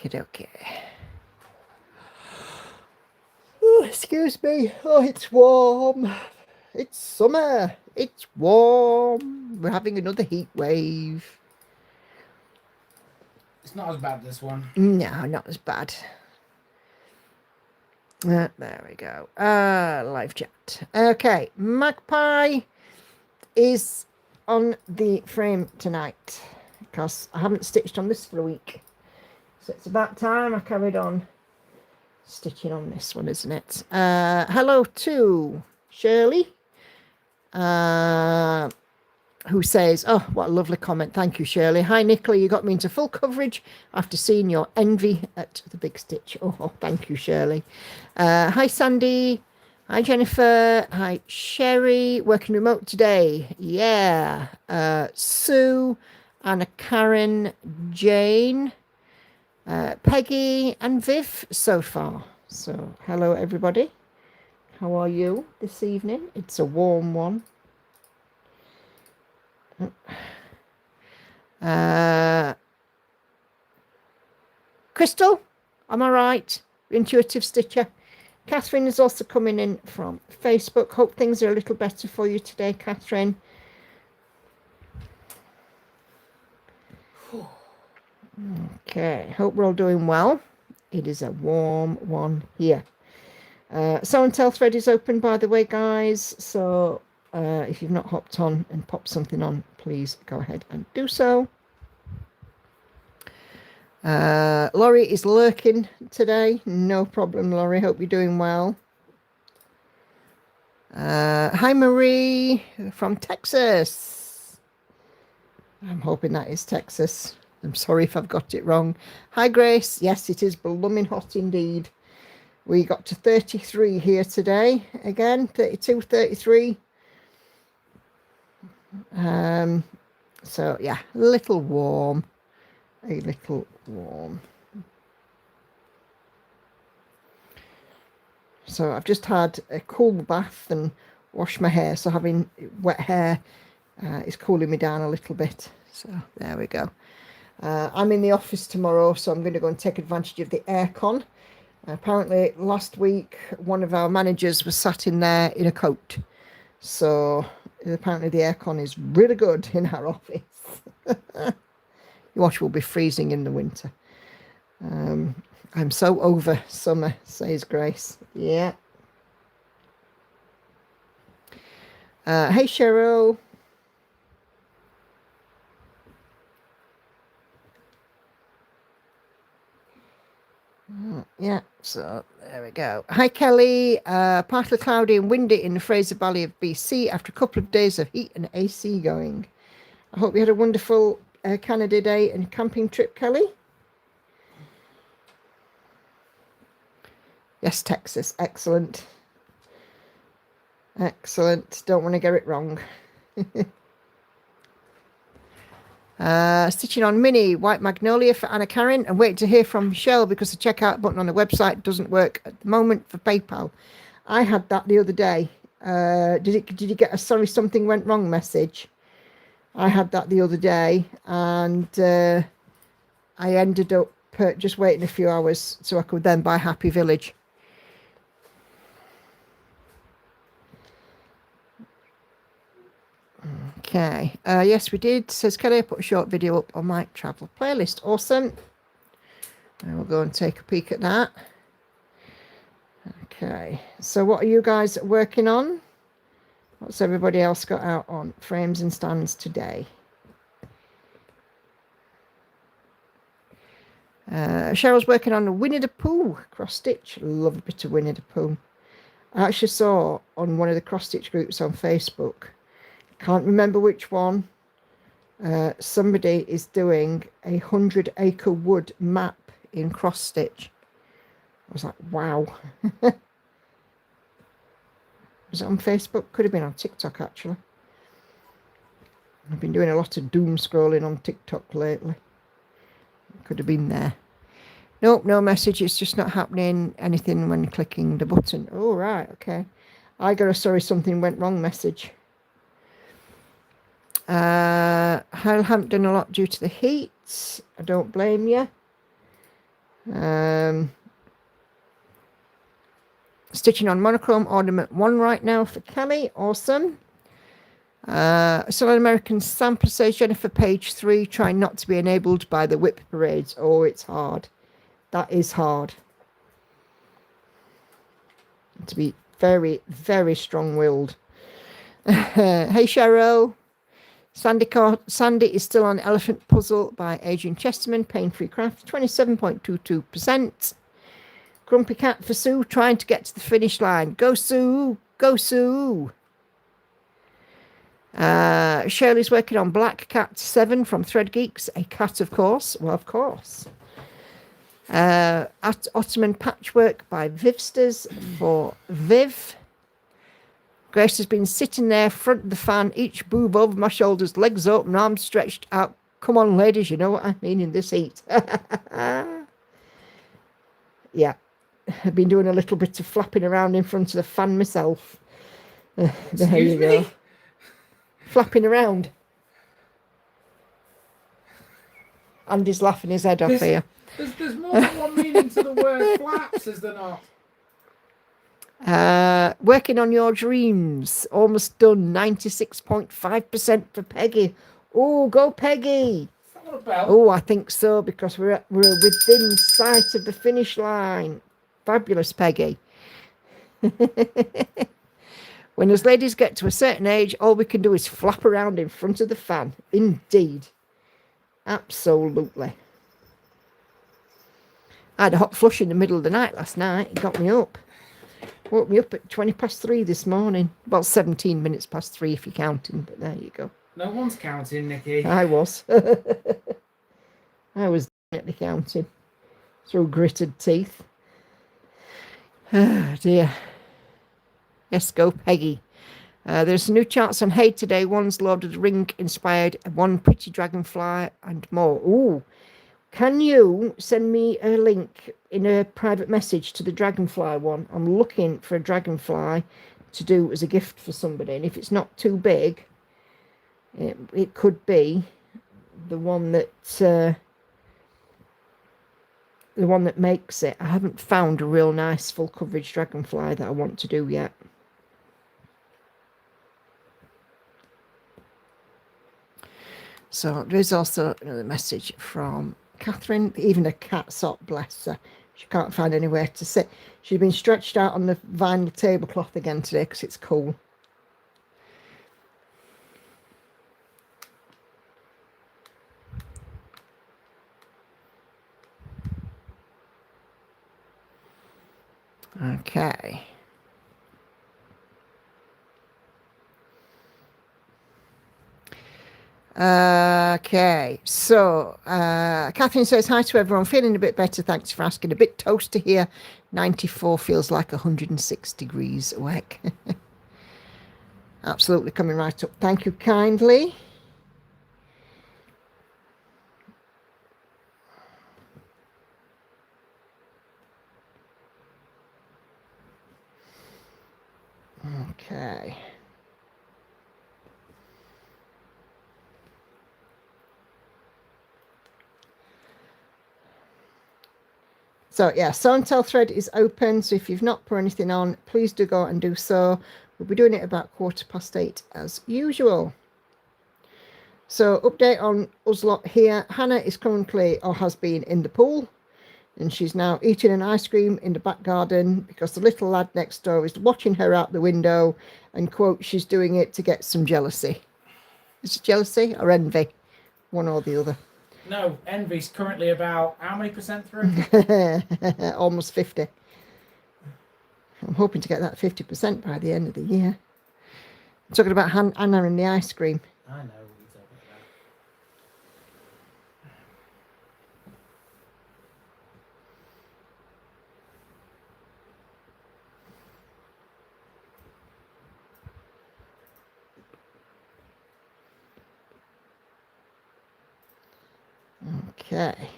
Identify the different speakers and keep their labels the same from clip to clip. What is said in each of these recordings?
Speaker 1: Okay. Oh, excuse me. Oh, it's warm. It's summer. It's warm. We're having another heat wave.
Speaker 2: It's not as bad, this one.
Speaker 1: No, not as bad. There we go. Live chat. Okay, Magpie is on the frame tonight because I haven't stitched on this for a week. So it's about time I carried on stitching on this one, isn't it? Hello to Shirley, who says, oh, what a lovely comment. Thank you, Shirley. Hi, Nicola. You got me into full coverage after seeing your envy at the Big Stitch. Oh, thank you, Shirley. Hi, Sandy. Hi, Jennifer. Hi, Sherry. Working remote today. Yeah. Sue, Anna Karen, Jane, Peggy, and Viv so far. So, hello, everybody. How are you this evening? It's a warm one. Crystal, am I right? Intuitive Stitcher. Catherine is also coming in from Facebook. Hope things are a little better for you today, Catherine. Okay, hope we're all doing well. It is a warm one here. Sew and Tell thread is open, by the way, guys. So if you've not hopped on and popped something on, please go ahead and do so. Laurie is lurking today. No problem, Laurie. Hope you're doing well. Hi, Marie from Texas. I'm hoping that is Texas. I'm sorry if I've got it wrong. Hi, Grace. Yes, it is blooming hot indeed. We got to 33 here today. Again, 32, 33. So, yeah, a little warm. A little warm. So I've just had a cool bath and washed my hair. So having wet hair is cooling me down a little bit. So there we go. I'm in the office tomorrow, so I'm going to go and take advantage of the aircon. Apparently last week, one of our managers was sat in there in a coat. So apparently the aircon is really good in our office. You watch, we'll be freezing in the winter. I'm so over summer, says Grace. Yeah. Hey, Cheryl. Yeah, so there we go. Hi, Kelly. Partly cloudy and windy in the Fraser Valley of BC after a couple of days of heat and AC going. I hope you had a wonderful Canada Day and camping trip, Kelly. Yes, Texas. Excellent. Excellent. Don't want to get it wrong. Stitching on mini white magnolia for Anna Karen and waiting to hear from Michelle because the checkout button on the website doesn't work at the moment for PayPal. I had that the other day. Did you get a sorry something went wrong message? I had that the other day, and I ended up just waiting a few hours so I could then buy Happy Village. Okay. Yes, we did. Says Kelly, I put a short video up on my travel playlist. Awesome. And we'll go and take a peek at that. Okay. So what are you guys working on? What's everybody else got out on frames and stands today? Cheryl's working on a Winnie the Pooh cross stitch. Love a bit of Winnie the Pooh. I actually saw on one of the cross stitch groups on Facebook, can't remember which one, somebody is doing 100-acre wood map in cross stitch. I was like, wow. Was it on Facebook? Could have been on TikTok, actually. I've been doing a lot of doom scrolling on TikTok lately. Could have been there. Nope, no message. It's just not happening anything when clicking the button. Oh, right, okay. I got a sorry something went wrong message. I haven't done a lot due to the heat. I don't blame you. Stitching on monochrome ornament 1 right now for Kelly. Awesome. Still an American sampler says Jennifer, page 3, trying not to be enabled by the whip parades. Oh, it's hard. That is hard. To be very, very strong-willed. Hey, Cheryl. Sandy is still on Elephant Puzzle by Adrian Chesterman, Pain-Free Craft, 27.22%. Grumpy Cat for Sue, trying to get to the finish line. Go, Sue! Go, Sue! Shirley's working on Black Cat 7 from Thread Geeks. A cat, of course. Well, of course. Ottoman Patchwork by Vivsters for Viv. Grace has been sitting there, front of the fan, each boob over my shoulders, legs open, arms stretched out. Come on, ladies, you know what I mean in this heat. Yeah. I've been doing a little bit of flapping around in front of the fan myself. There you go. Flapping around. Andy's laughing his head off here.
Speaker 2: There's more than one meaning to the word flaps, is there not?
Speaker 1: Working on your dreams. Almost done. 96.5% for Peggy. Oh, go Peggy.
Speaker 2: Is that what a bell?
Speaker 1: Oh, I think so, because we're within sight of the finish line. Fabulous, Peggy. When us ladies get to a certain age, all we can do is flap around in front of the fan. Indeed. Absolutely. I had a hot flush in the middle of the night last night. It got me up. Woke me up at 3:20 this morning. Well, 17 minutes past 3 if you're counting, but there you go.
Speaker 2: No one's counting, Nikki.
Speaker 1: I was. I was definitely counting through gritted teeth. Oh, dear. Yes, go Peggy. There's new charts on Hay today. One's Lord of the Ring inspired, one Pretty Dragonfly, and more. Ooh. Can you send me a link in a private message to the Dragonfly one? I'm looking for a Dragonfly to do as a gift for somebody. And if it's not too big, it could be the one that makes it. I haven't found a real nice full coverage Dragonfly that I want to do yet. So there's also another message from Catherine. Even a cat sock, bless her. She can't find anywhere to sit. She's been stretched out on the vinyl tablecloth again today because it's cool. Okay. Okay, so Catherine says, hi to everyone, feeling a bit better, thanks for asking. A bit toasty here, 94 feels like 106 degrees awake. Absolutely coming right up, thank you kindly. Okay. So yeah, Sew and Tell thread is open. So if you've not put anything on, please do go and do so. We'll be doing it about 8:15 as usual. So update on us lot here. Hannah is currently or has been in the pool, and she's now eating an ice cream in the back garden because the little lad next door is watching her out the window, and quote, she's doing it to get some jealousy. Is it jealousy or envy? One or the other.
Speaker 2: No, envy's currently about how many percent through?
Speaker 1: Almost 50. I'm hoping to get that 50% by the end of the year. I'm talking about Anna and the ice cream.
Speaker 2: I know what you're talking
Speaker 1: about. Okay.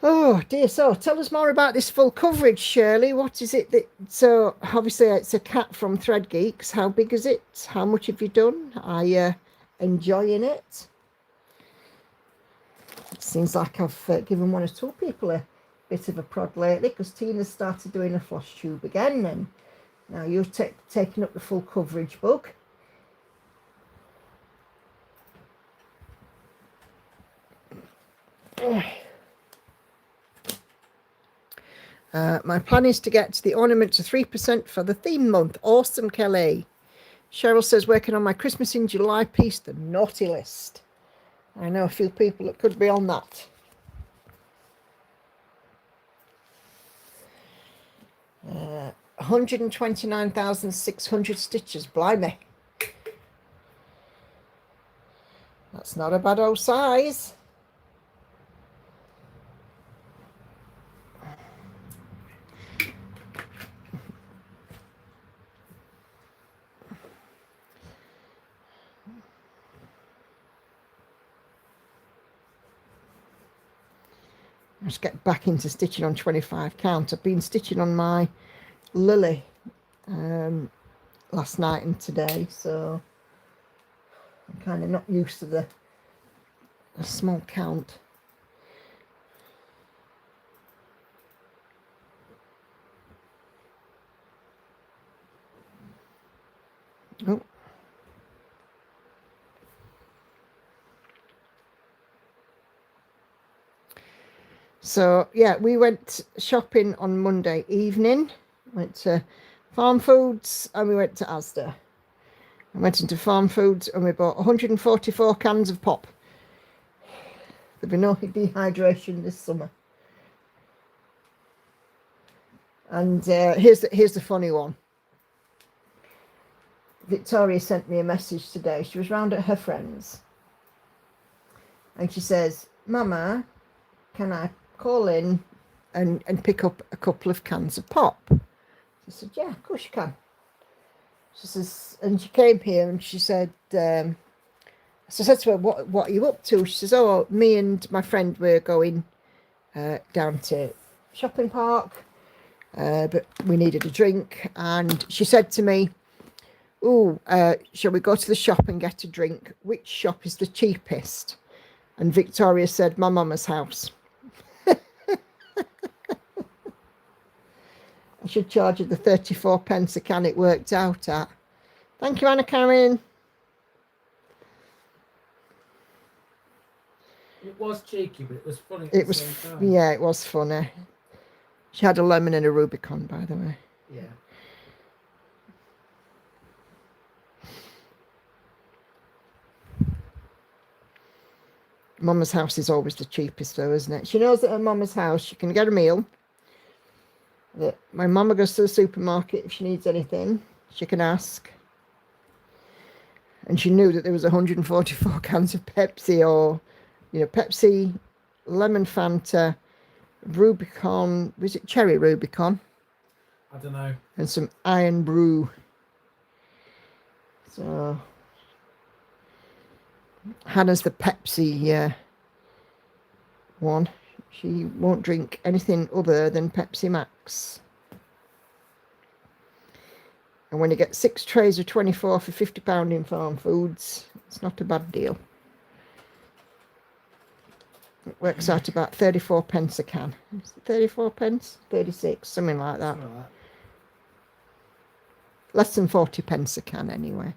Speaker 1: Oh dear, so tell us more about this full coverage, Shirley. What is it that, so obviously it's a cat from Thread Geeks. How big is it? How much have you done? Are you enjoying it? Seems like I've given one or two people a bit of a prod lately, because Tina's started doing a floss tube again, and now you're taking up the full coverage, Bug. My plan is to get the ornament to 3% for the theme month. Awesome, Kelly. Cheryl says, working on my Christmas in July piece, the naughty list. I know a few people that could be on that. Uh, 129,600 stitches, blimey. That's not a bad old size. Let's get back into stitching on 25 count. I've been stitching on my Lily last night and today, so I'm kind of not used to the small count. Oh. So yeah, we went shopping on Monday evening. Went to Farm Foods and we went to Asda. I went into Farm Foods and we bought 144 cans of pop. There'll be no dehydration this summer. And here's the funny one. Victoria sent me a message today. She was round at her friend's. And she says, Mama, can I call in and pick up a couple of cans of pop? I said, yeah, of course you can. She says, and she came here and she said, so I said to her, what are you up to? She says, oh, me and my friend were going down to shopping park, but we needed a drink. And she said to me, oh, shall we go to the shop and get a drink? Which shop is the cheapest? And Victoria said, my mama's house. I should charge her the 34 pence a can it worked out at. Thank you, Anna Karen.
Speaker 2: It was cheeky, but it was funny.
Speaker 1: It was, yeah, it was funny. She had a lemon and a Rubicon, by the way.
Speaker 2: Yeah.
Speaker 1: Mama's house is always the cheapest, though, isn't it? She knows that at Mama's house she can get a meal. That my mama goes to the supermarket if she needs anything, she can ask. And she knew that there was 144 cans of Pepsi, or, you know, Pepsi, lemon Fanta, Rubicon, was it cherry Rubicon?
Speaker 2: I don't know.
Speaker 1: And some Iron Brew. So Hannah's the Pepsi one. She won't drink anything other than Pepsi Max. And when you get 6 trays of 24 for £50 in Farm Foods, it's not a bad deal. It works out about 34 pence a can. Is it 34 pence? 36, something like that.
Speaker 2: Something like that.
Speaker 1: Less than 40 pence a can anyway.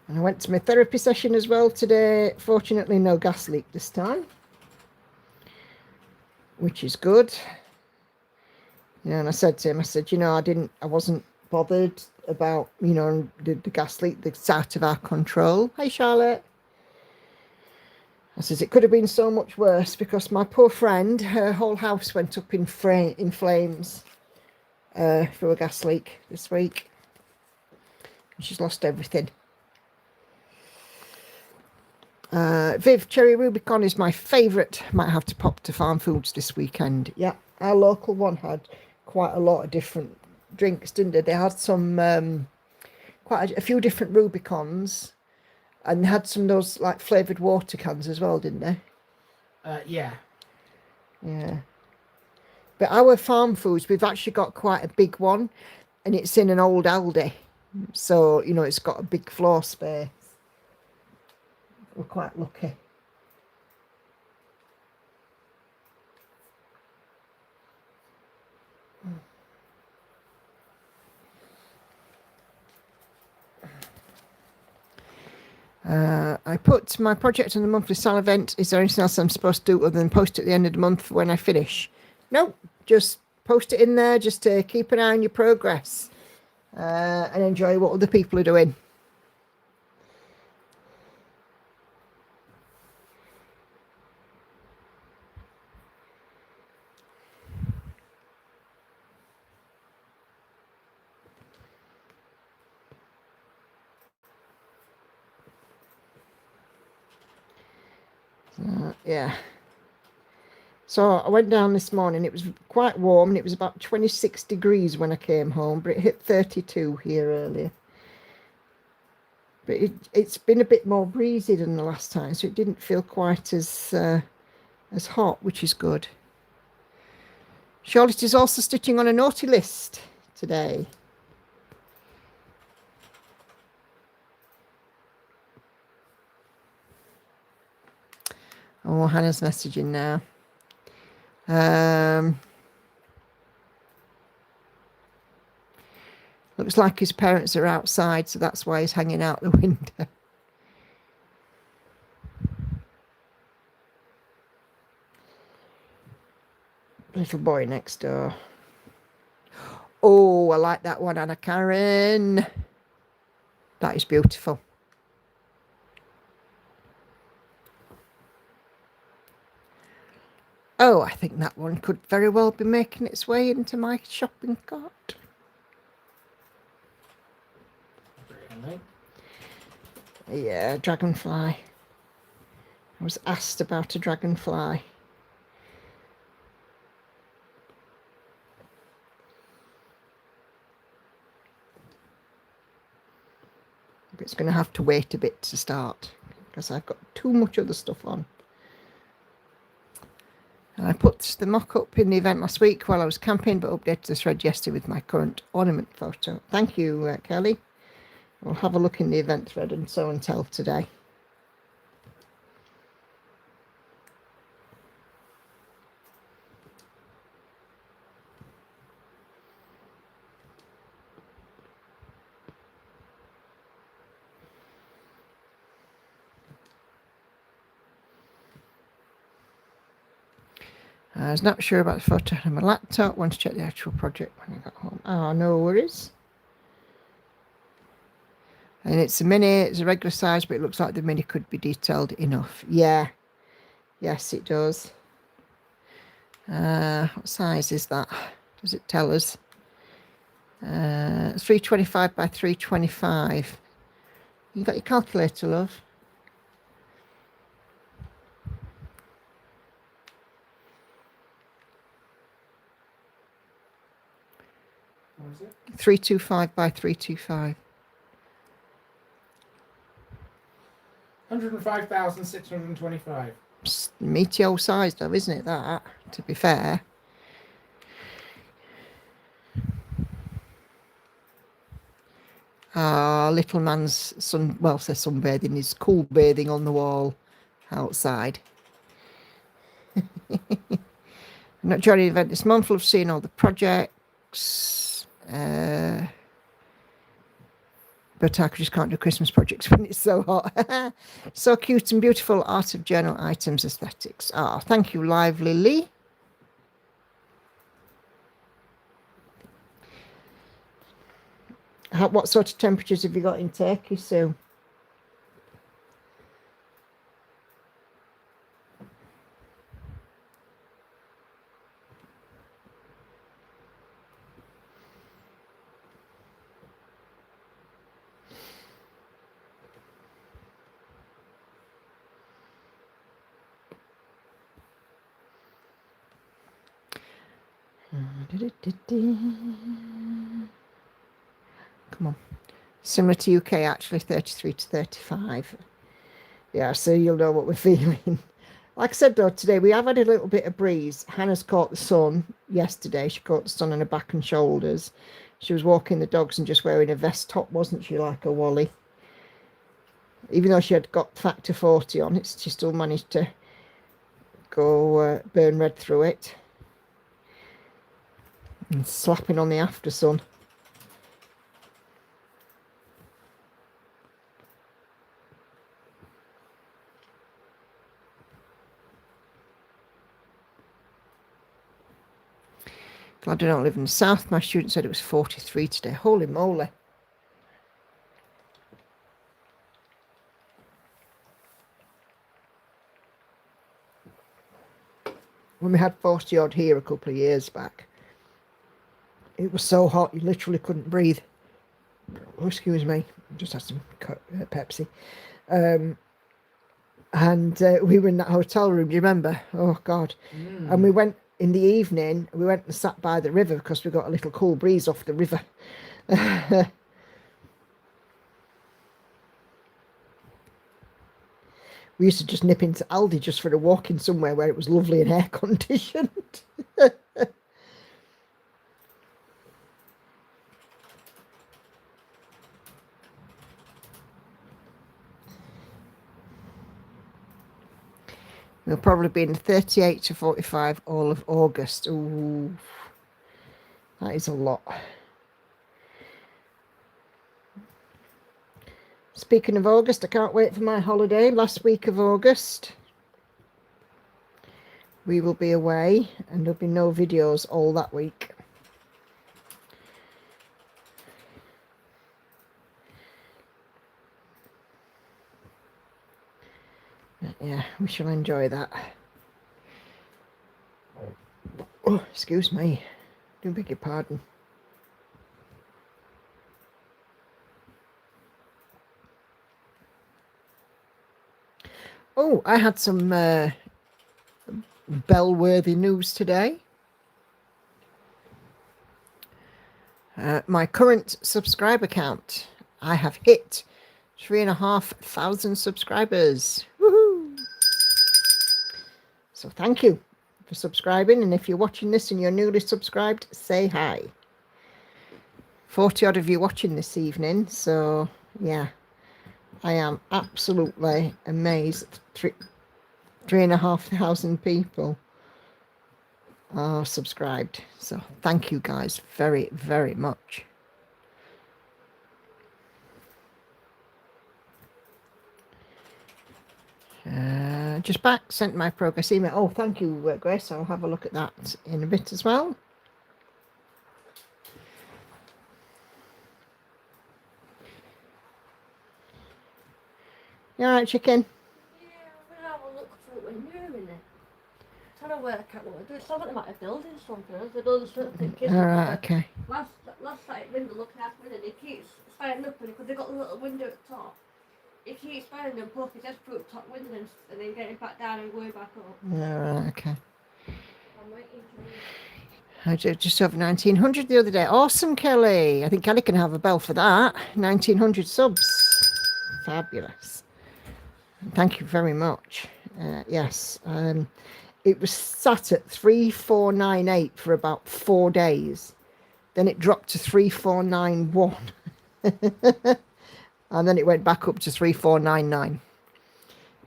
Speaker 1: And I went to my therapy session as well today. Fortunately, no gas leak this time, which is good. You know, and I said to him, I said, you know, I wasn't bothered about, you know, the gas leak that's out of our control. Hey, Charlotte. I says, it could have been so much worse, because my poor friend, her whole house went up in flames through a gas leak this week. She's lost everything. Viv, Cherry Rubicon is my favourite. Might have to pop to Farm Foods this weekend. Yeah, our local one had quite a lot of different drinks, didn't they? They had some quite a few different Rubicons, and they had some of those like flavoured water cans as well, didn't they?
Speaker 2: Yeah.
Speaker 1: Yeah. But our Farm Foods, we've actually got quite a big one, and it's in an old Aldi, so you know it's got a big floor space. We're quite lucky. I put my project on the monthly sal event. Is there anything else I'm supposed to do other than post it at the end of the month when I finish? No, just post it in there just to keep an eye on your progress and enjoy what other people are doing. Yeah. So I went down this morning. It was quite warm and it was about 26 degrees when I came home, but it hit 32 here earlier. But it's been a bit more breezy than the last time, so it didn't feel quite as hot, which is good. Charlotte is also stitching on a naughty list today. Oh, Hannah's messaging now. Looks like his parents are outside, so that's why he's hanging out the window. Little boy next door. Oh, I like that one, Anna Karen. That is beautiful. Oh, I think that one could very well be making its way into my shopping cart.
Speaker 2: Really?
Speaker 1: Yeah, dragonfly. I was asked about a dragonfly. But it's going to have to wait a bit to start because I've got too much other stuff on. And I put the mock-up in the event last week while I was camping, but updated the thread yesterday with my current ornament photo. Thank you, Kelly. We'll have a look in the event thread and so and tell today. I was not sure about the photo on my laptop. Want to check the actual project when I got home. Oh, no worries. And it's a mini, it's a regular size, but it looks like the mini could be detailed enough. Yeah. Yes, it does. What size is that? Does it tell us? 325 by 325. You got your calculator, love?
Speaker 2: What is it?
Speaker 1: 325 by 325.
Speaker 2: 105,625.
Speaker 1: Meteor size though, isn't it, that, to be fair? Little man's sunbathing, he's cool bathing on the wall outside. I'm not joining the event this month. Love seeing all the projects. But I just can't do Christmas projects when it's so hot. So cute and beautiful art of journal items aesthetics. Thank you, Lively Lee. What sort of temperatures have you got in Turkey, Sue? Come on. Similar to UK, actually, 33 to 35. Yeah, so you'll know what we're feeling. Like I said, though, today we have had a little bit of breeze. Hannah's caught the sun yesterday. She caught the sun on her back and shoulders. She was walking the dogs and just wearing a vest top, wasn't she, like a Wally? Even though she had got factor 40 on it, she still managed to go burn red through it. And slapping on the after sun. Glad I don't live in the south. My student said it was 43 today. Holy moly. When we had 40 odd here a couple of years back, it was so hot you literally couldn't breathe. Oh, excuse me, just had some Pepsi. And we were in that hotel room, do you remember? Oh God. And we went in the evening, we went and sat by the river because we got a little cool breeze off the river. We used to just nip into Aldi just for a walk in somewhere where it was lovely and air conditioned. We'll probably be in 38 to 45 all of August. Ooh, that is a lot. Speaking of August, I can't wait for my holiday. Last week of August, we will be away and there'll be no videos all that week. But yeah, we shall enjoy that. Oh, excuse me. Do beg your pardon. Oh, I had some bell-worthy news today. My current subscriber count, I have hit 3,500 subscribers. Woohoo! So thank you for subscribing, and if you're watching this and you're newly subscribed, say hi. 40 odd of you watching this evening, so yeah, I am absolutely amazed. 3,500 people are subscribed, so thank you guys very, very much. Just back, sent my progress email. Oh, thank you, Grace. I'll have a look at that in a bit as well. You alright, chicken?
Speaker 3: Yeah, I'm gonna have a look through the window a minute. Trying to work out what I do. It's not like they might have building something. They're building something.
Speaker 1: Alright, okay.
Speaker 3: Last night, window looking out the window, he keeps firing up because they've got the little window at the top. He keeps firing them up, he just through the top window and then getting back down and going back up.
Speaker 1: Alright, okay.
Speaker 3: I'm waiting for you.
Speaker 1: I did just over 1,900 the other day. Awesome, Kelly. I think Kelly can have a bell for that. 1,900 subs. Fabulous. Thank you very much. Yes, it was sat at 3,498 for about 4 days. Then it dropped to 3,491. And then it went back up to 3,499.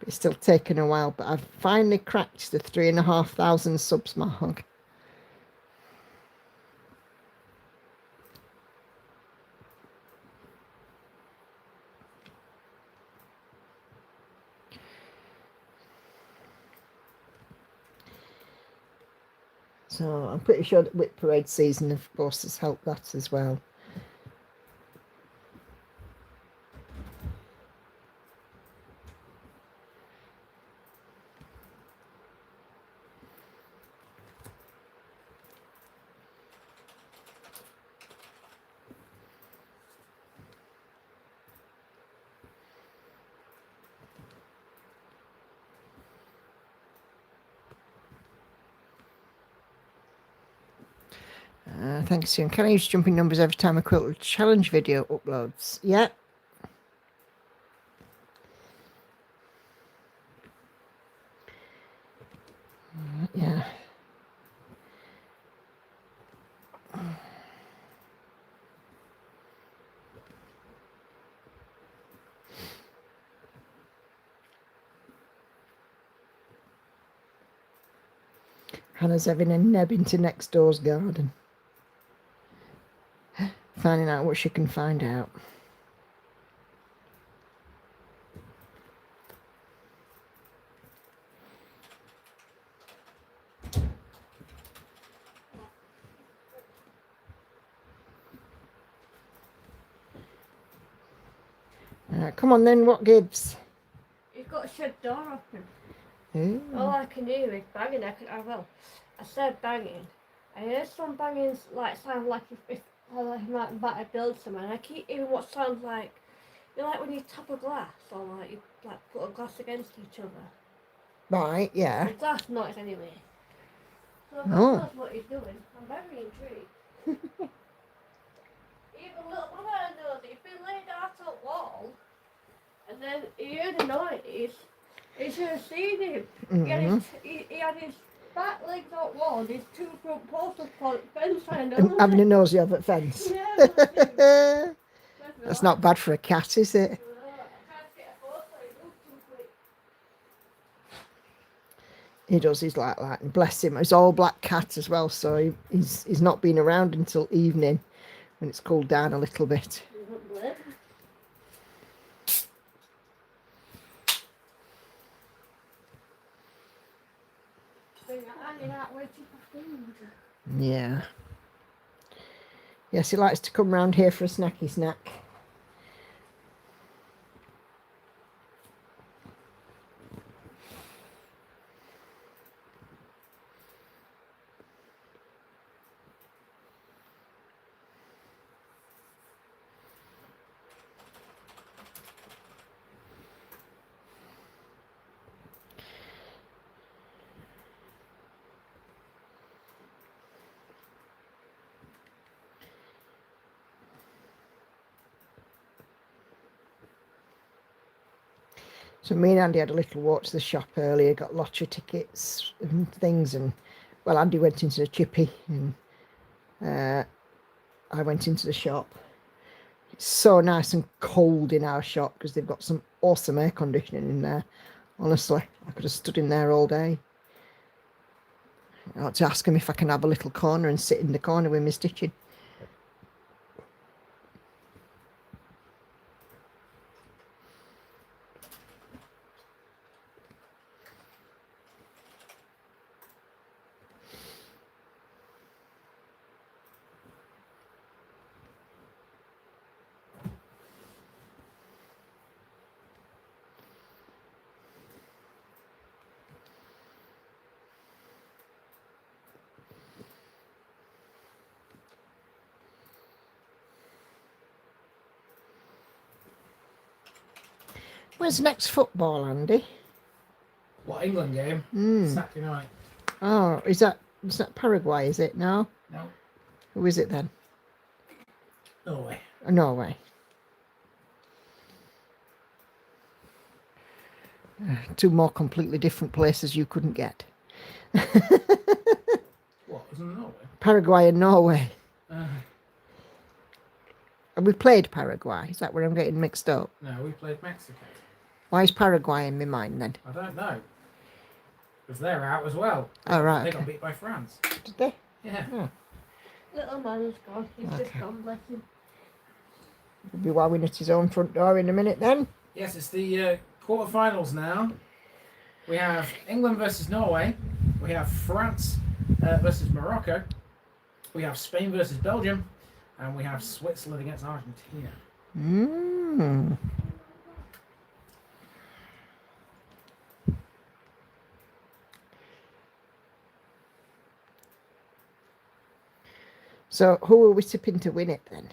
Speaker 1: It's still taken a while, but I've finally cracked the 3,500 subs mark. So I'm pretty sure that Whip Parade season, of course, has helped that as well. Thanks, Ian. Can I use jumping numbers every time a quilt challenge video uploads? Yeah. Yeah. Hannah's having a neb into next door's garden. Finding out what she can find out. Come on then, what gives?
Speaker 3: He's got a shed door open.
Speaker 1: Ooh.
Speaker 3: All I can hear is banging. I said banging. I heard some banging, like sound like if like he might about to build something. And I keep hearing what sounds like, you know, like when you tap a glass or like you like put a glass against each other.
Speaker 1: Right, yeah.
Speaker 3: The glass noise anyway. So God
Speaker 1: Oh.
Speaker 3: knows what he's doing. I'm very intrigued. Even little brother knows he's been laid out on the wall, and then he heard a noise. He should have seen him. He had his back legs on wall, and his two front posts on fence trying to
Speaker 1: And having a nosy over at fence.
Speaker 3: Yeah, that's it.
Speaker 1: That's not bad for a cat, is it?
Speaker 3: I tried to get a photo, it moved too quick.
Speaker 1: He does. He's like that. And bless him. He's all black cat as well, so he's not been around until evening when it's cooled down a little bit. Yeah. Yes, he likes to come round here for a snacky snack. So me and Andy had a little walk to the shop earlier, got lottery tickets and things, and well, Andy went into the chippy and I went into the shop. It's so nice and cold in our shop because they've got some awesome air conditioning in there. Honestly, I could have stood in there all day. I ought to ask him if I can have a little corner and sit in the corner with my stitching. When's the next football, Andy?
Speaker 2: What, England game? Saturday night.
Speaker 1: Oh, is that Paraguay, is it? No?
Speaker 2: No.
Speaker 1: Who is it then?
Speaker 2: Norway.
Speaker 1: Norway. Two more completely different places you couldn't get.
Speaker 2: What, isn't it Norway?
Speaker 1: Paraguay and Norway. And we played Paraguay. Is that where I'm getting mixed up?
Speaker 2: No, we played Mexico.
Speaker 1: Why is Paraguay in my mind then?
Speaker 2: I don't know. Because they're out as well.
Speaker 1: Oh, right.
Speaker 2: They got beat by France.
Speaker 1: Did they?
Speaker 2: Yeah.
Speaker 1: Oh.
Speaker 3: Little man's gone. He's just gone, bless him.
Speaker 1: He'll be wowing at his own front door in a minute then.
Speaker 2: Yes, it's the quarterfinals now. We have England versus Norway. We have France versus Morocco. We have Spain versus Belgium. And we have Switzerland against Argentina.
Speaker 1: So who are we tipping to win it then?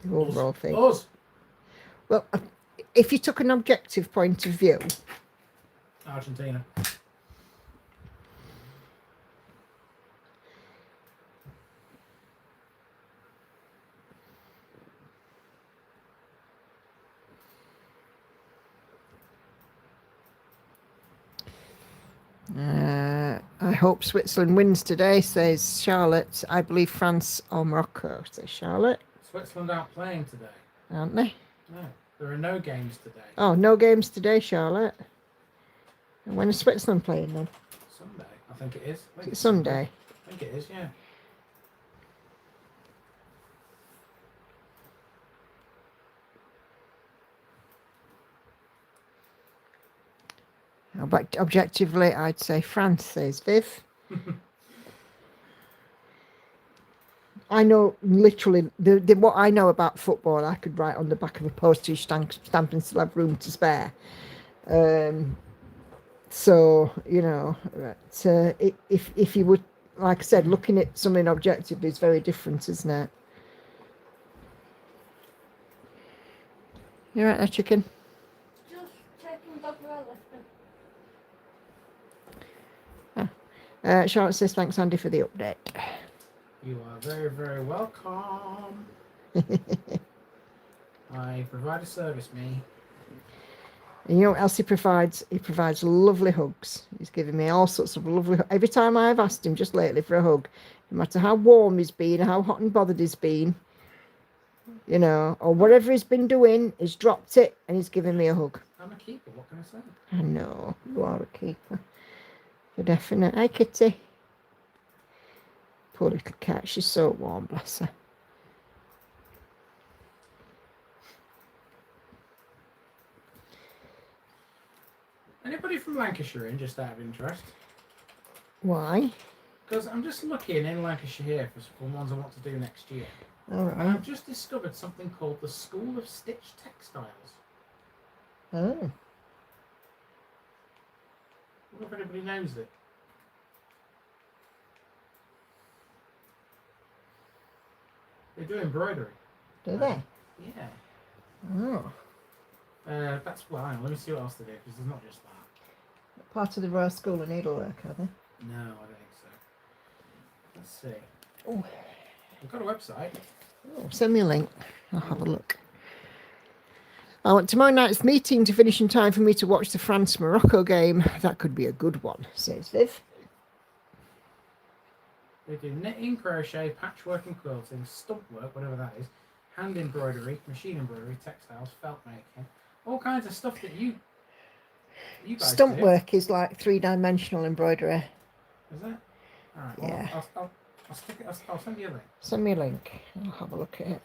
Speaker 1: The overall thing.
Speaker 2: Us.
Speaker 1: Well, if you took an objective point of view,
Speaker 2: Argentina.
Speaker 1: I hope Switzerland wins today, says Charlotte. I believe France or Morocco, says Charlotte.
Speaker 2: Switzerland aren't playing today.
Speaker 1: Aren't they?
Speaker 2: No, there are no games today.
Speaker 1: Oh, no games today, Charlotte. And when is Switzerland playing then?
Speaker 2: Sunday, I think it is. I think
Speaker 1: It's Sunday.
Speaker 2: I think it is, yeah.
Speaker 1: But objectively, I'd say France, says Viv. I know literally what I know about football. I could write on the back of a postage stamp and still have room to spare. So you know, if you would, like I said, looking at something objectively is very different, isn't it? You right there, chicken?
Speaker 3: Just checking Gabriella.
Speaker 1: Charlotte says thanks, Andy, for the update.
Speaker 2: You are very, very welcome. I provide a service, me.
Speaker 1: And you know what else he provides? He provides lovely hugs. He's given me all sorts of lovely. Every time I've asked him just lately for a hug, no matter how warm he's been, how hot and bothered he's been, you know, or whatever he's been doing, he's dropped it and he's given me a hug.
Speaker 2: I'm a keeper, what can I say?
Speaker 1: I know, you are a keeper. For definite. Hi, Kitty. Poor little cat. She's so warm, bless her.
Speaker 2: Anybody from Lancashire in, just out of interest?
Speaker 1: Why?
Speaker 2: Because I'm just looking in Lancashire here for ones I want to do next year.
Speaker 1: All
Speaker 2: And
Speaker 1: right.
Speaker 2: I've just discovered something called the School of Stitch Textiles.
Speaker 1: Oh.
Speaker 2: I wonder if anybody knows it. They do embroidery.
Speaker 1: Do they?
Speaker 2: Yeah.
Speaker 1: Oh.
Speaker 2: That's well. Hang on, let me see what else they do, because there's not just that.
Speaker 1: Part of the Royal School of Needlework, are they?
Speaker 2: No, I don't think so. Let's see.
Speaker 1: Oh.
Speaker 2: We've got a website.
Speaker 1: Oh, send me a link. I'll have a look. I want tomorrow night's meeting to finish in time for me to watch the France-Morocco game. That could be a good one, says Viv.
Speaker 2: They do knitting, crochet, patchwork and quilting, stump work, whatever that is, hand embroidery, machine embroidery, textiles, felt making, all kinds of stuff that you guys
Speaker 1: Stump
Speaker 2: do.
Speaker 1: work is like three-dimensional embroidery.
Speaker 2: Is it? All right. Well,
Speaker 1: Yeah.
Speaker 2: I'll stick it. I'll send you a link.
Speaker 1: Send me a link. I'll have a look at it.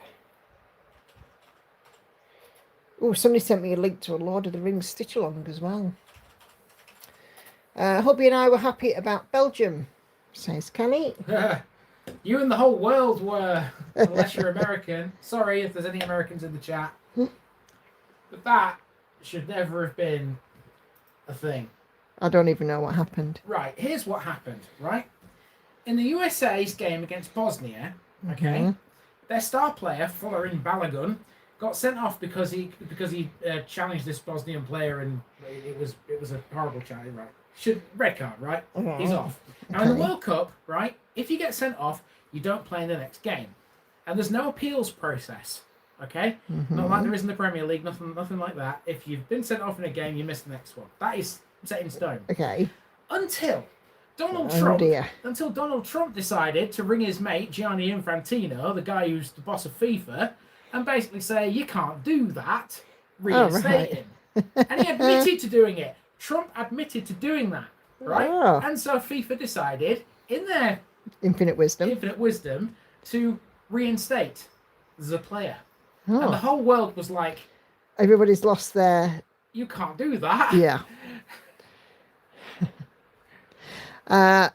Speaker 1: Oh, somebody sent me a link to a Lord of the Rings stitch along as well. Hubby and I were happy about Belgium, says Kelly.
Speaker 2: You and the whole world were, unless you're American. Sorry if there's any Americans in the chat. But that should never have been a thing.
Speaker 1: I don't even know what happened.
Speaker 2: Right, here's what happened, right? In the USA's game against Bosnia, okay, their star player, Florin Balogun, got sent off because he challenged this Bosnian player, and it was a horrible challenge, right? Red card, right? He's off. Now in the World Cup, right, if you get sent off, you don't play in the next game. And there's no appeals process. Okay? Not like there is in the Premier League, nothing like that. If you've been sent off in a game, you miss the next one. That is set in stone.
Speaker 1: Okay.
Speaker 2: Until Donald Trump decided to ring his mate Gianni Infantino, the guy who's the boss of FIFA, and basically say, you can't do that, reinstate him. And he admitted to doing it. Trump admitted to doing that, right?
Speaker 1: Oh.
Speaker 2: And so FIFA decided, in their
Speaker 1: Infinite wisdom,
Speaker 2: to reinstate the player.
Speaker 1: Oh.
Speaker 2: And the whole world was like,
Speaker 1: everybody's lost their...
Speaker 2: You can't do that.
Speaker 1: Yeah.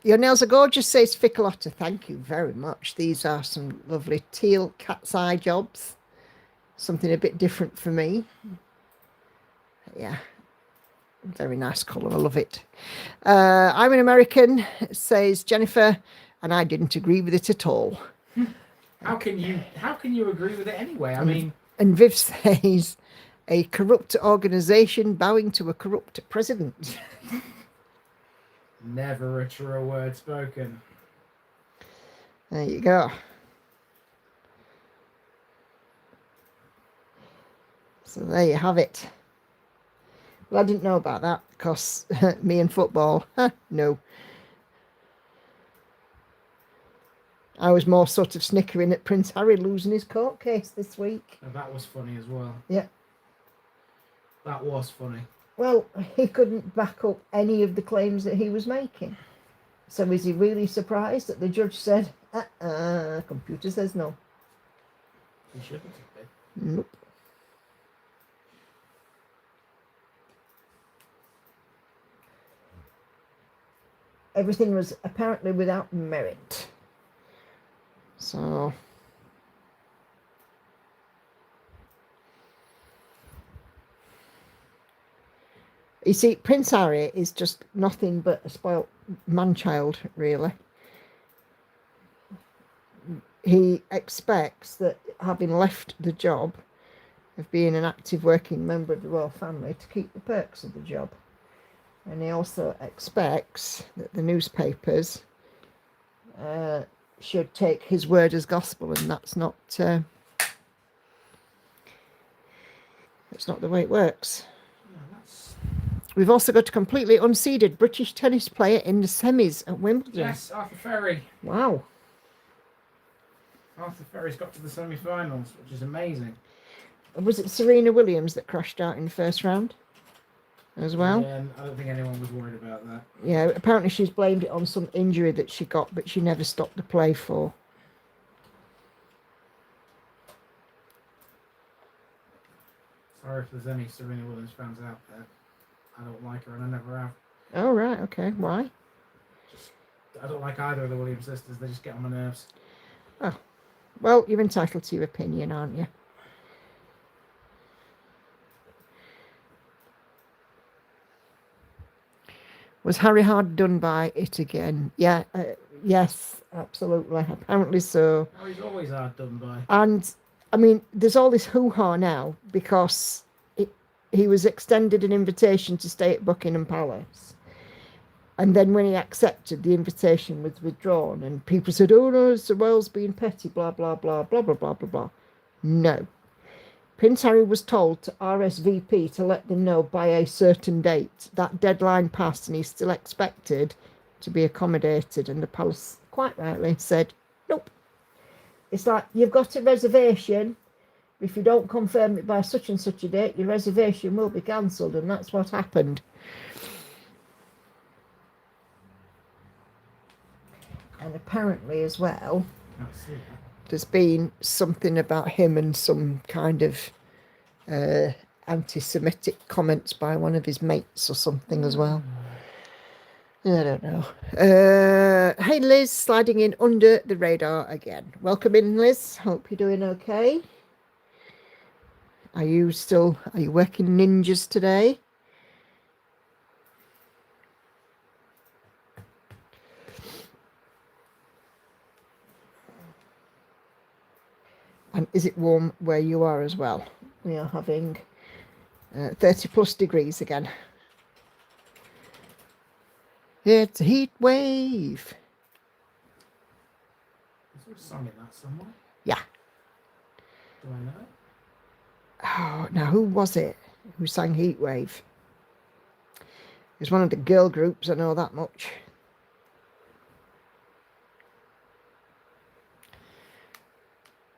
Speaker 1: Your nails are gorgeous, says Ficalotta. Thank you very much. These are some lovely teal cat's eye jobs. Something a bit different for me. Yeah. Very nice colour. I love it. I'm an American, says Jennifer, and I didn't agree with it at all.
Speaker 2: How can you agree with it anyway? I mean...
Speaker 1: And Viv says, a corrupt organisation bowing to a corrupt president.
Speaker 2: Never a truer word spoken.
Speaker 1: There you go. So there you have it. Well, I didn't know about that because me and football, no. I was more sort of snickering at Prince Harry losing his court case this week.
Speaker 2: And that was funny as well.
Speaker 1: Yeah.
Speaker 2: That was funny.
Speaker 1: Well, he couldn't back up any of the claims that he was making. So is he really surprised that the judge said, computer says no?
Speaker 2: He shouldn't have been.
Speaker 1: Nope. Everything was apparently without merit. So you see, Prince Harry is just nothing but a spoilt man-child, really. He expects that having left the job of being an active working member of the royal family to keep the perks of the job. And he also expects that the newspapers should take his word as gospel, and that's not the way it works. We've also got a completely unseeded British tennis player in the semis at Wimbledon.
Speaker 2: Yes, Arthur Ferry.
Speaker 1: Wow.
Speaker 2: Arthur Ferry's got to the semi-finals, which is amazing.
Speaker 1: Was it Serena Williams that crashed out in the first round as well?
Speaker 2: Yeah, I don't think anyone was worried about that.
Speaker 1: Yeah, apparently she's blamed it on some injury that she got, but she never stopped the play for.
Speaker 2: Sorry if there's any Serena Williams fans out there. I don't like her and I never have.
Speaker 1: Oh, right, okay. Why?
Speaker 2: I don't like either of the Williams sisters. They just get on my nerves.
Speaker 1: Oh, well, you're entitled to your opinion, aren't you? Was Harry hard done by it again? Yeah, yes, absolutely. Apparently so.
Speaker 2: Oh, he's always hard done by.
Speaker 1: And, I mean, there's all this hoo-ha now because he was extended an invitation to stay at Buckingham Palace. And then when he accepted, the invitation was withdrawn. And people said, oh, no, Sir Wales being petty, blah, blah, blah, blah, blah, blah, blah, blah. No. Prince Harry was told to RSVP to let them know by a certain date. That deadline passed and he's still expected to be accommodated. And the palace, quite rightly, said, nope. It's like, you've got a reservation. If you don't confirm it by such and such a date, your reservation will be cancelled. And that's what happened. And apparently as well, there's been something about him and some kind of anti-Semitic comments by one of his mates or something as well. I don't know. Hey Liz, sliding in under the radar again. Welcome in, Liz. Hope you're doing okay. Are you working ninjas today? And is it warm where you are as well? We are having 30 plus degrees again. It's a heat wave.
Speaker 2: Is there a song in that somewhere?
Speaker 1: Yeah.
Speaker 2: Do I know it?
Speaker 1: Oh, now who was it who sang Heat Wave? It was one of the girl groups, I know that much.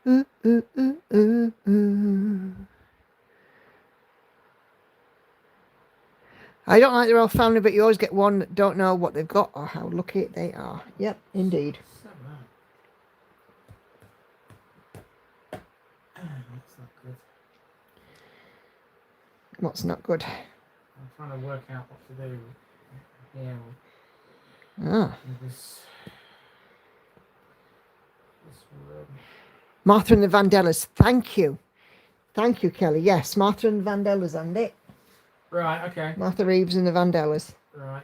Speaker 1: Ooh, ooh, ooh, ooh, ooh. I don't like the royal family, but you always get one that don't know what they've got or how lucky they are. Yep, indeed.
Speaker 2: That's not good.
Speaker 1: What's not good?
Speaker 2: I'm trying to work out what to do here
Speaker 1: Ah.
Speaker 2: with this room.
Speaker 1: Martha and the Vandellas. Thank you. Thank you, Kelly. Yes, Martha and the Vandellas, Andy.
Speaker 2: Right, okay.
Speaker 1: Martha Reeves and the Vandellas.
Speaker 2: Right.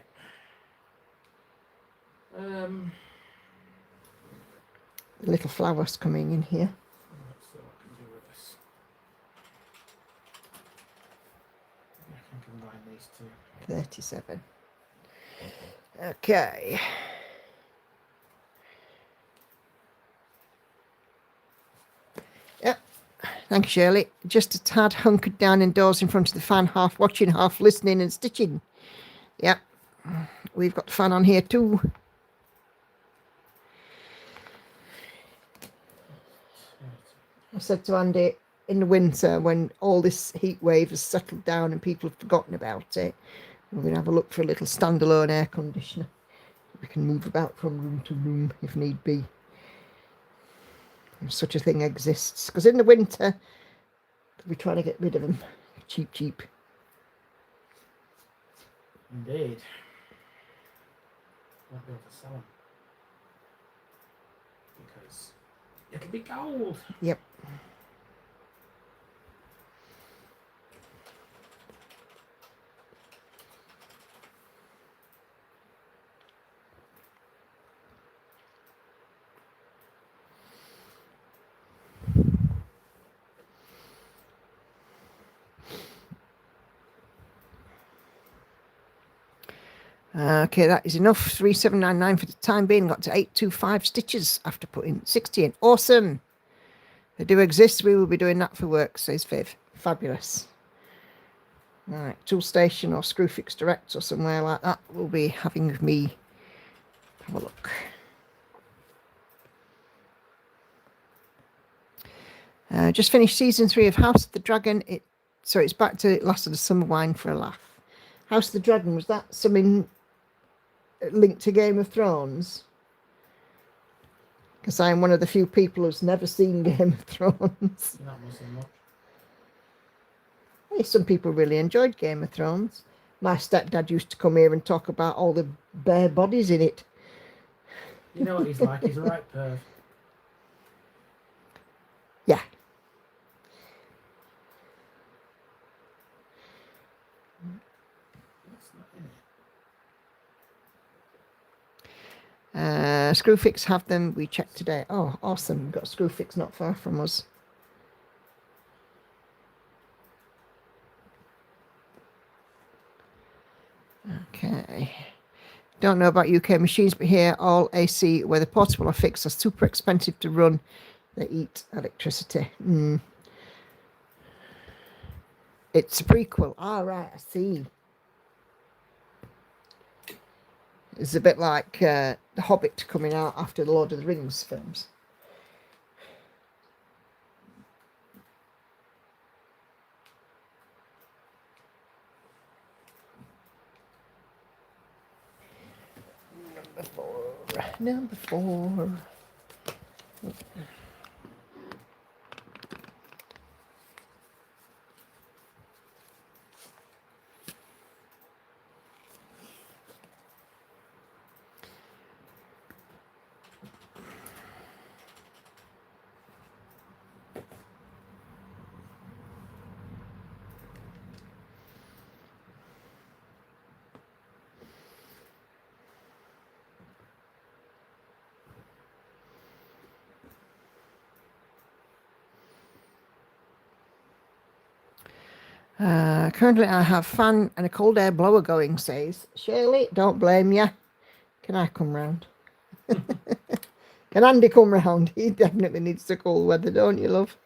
Speaker 1: Little flowers coming in here.
Speaker 2: Let's see what I can do with this. I can combine these two.
Speaker 1: 37. Okay. Yep, Thank you, Shirley. Just a tad hunkered down indoors in front of the fan, half watching, half listening and stitching. Yep. We've got the fan on here too. I said to Andy, in the winter, when all this heat wave has settled down and people have forgotten about it, we're going to have a look for a little standalone air conditioner. We can move about from room to room if need be. If such a thing exists. Because in the winter, we're trying to get rid of them. Cheap.
Speaker 2: Indeed. Won't be able to sell them. Because it'll be gold.
Speaker 1: Yep. Okay, that is enough. 3799 for the time being. Got to 825 stitches after putting 60 in. Awesome. They do exist. We will be doing that for work, says Viv. Fabulous. All right, Tool Station or Screwfix Direct or somewhere like that will be having me have a look. Just finished season 3 of House of the Dragon. It's back to Last of the Summer Wine for a laugh. House of the Dragon, was that something linked to Game of Thrones? Because I'm one of the few people who's never seen Game of Thrones.
Speaker 2: That wasn't much.
Speaker 1: Hey, some people really enjoyed Game of Thrones. My stepdad used to come here and talk about all the bare bodies in it.
Speaker 2: You know what he's like, he's a right perv.
Speaker 1: Yeah. Screwfix have them. We checked today. Oh, awesome. We've got a Screwfix not far from us. Okay. Don't know about UK machines, but here all AC, whether portable or fixed, are super expensive to run. They eat electricity. It's a prequel. All right, I see. It's a bit like The Hobbit coming out after the Lord of the Rings films. Number four. Currently I have fan and a cold air blower going, says Shirley. Don't blame you. Can I come round? Can Andy come round? He definitely needs the cool weather, don't you, love?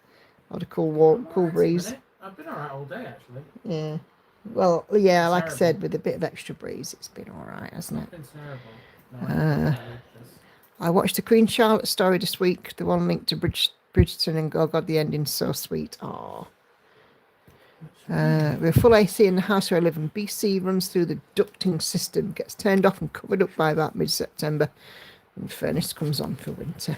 Speaker 1: Or the cool breeze.
Speaker 2: I've been alright all day, actually.
Speaker 1: Yeah. Well, yeah,
Speaker 2: It's
Speaker 1: like
Speaker 2: terrible.
Speaker 1: I said, with a bit of extra breeze, it's been alright, hasn't it?
Speaker 2: It's been terrible. No,
Speaker 1: I watched the Queen Charlotte story this week, the one linked to Bridgerton, and oh God, the ending's so sweet. Aww. We're full AC in the house where I live, and BC runs through the ducting system, gets turned off and covered up by about mid-September, and the furnace comes on for winter.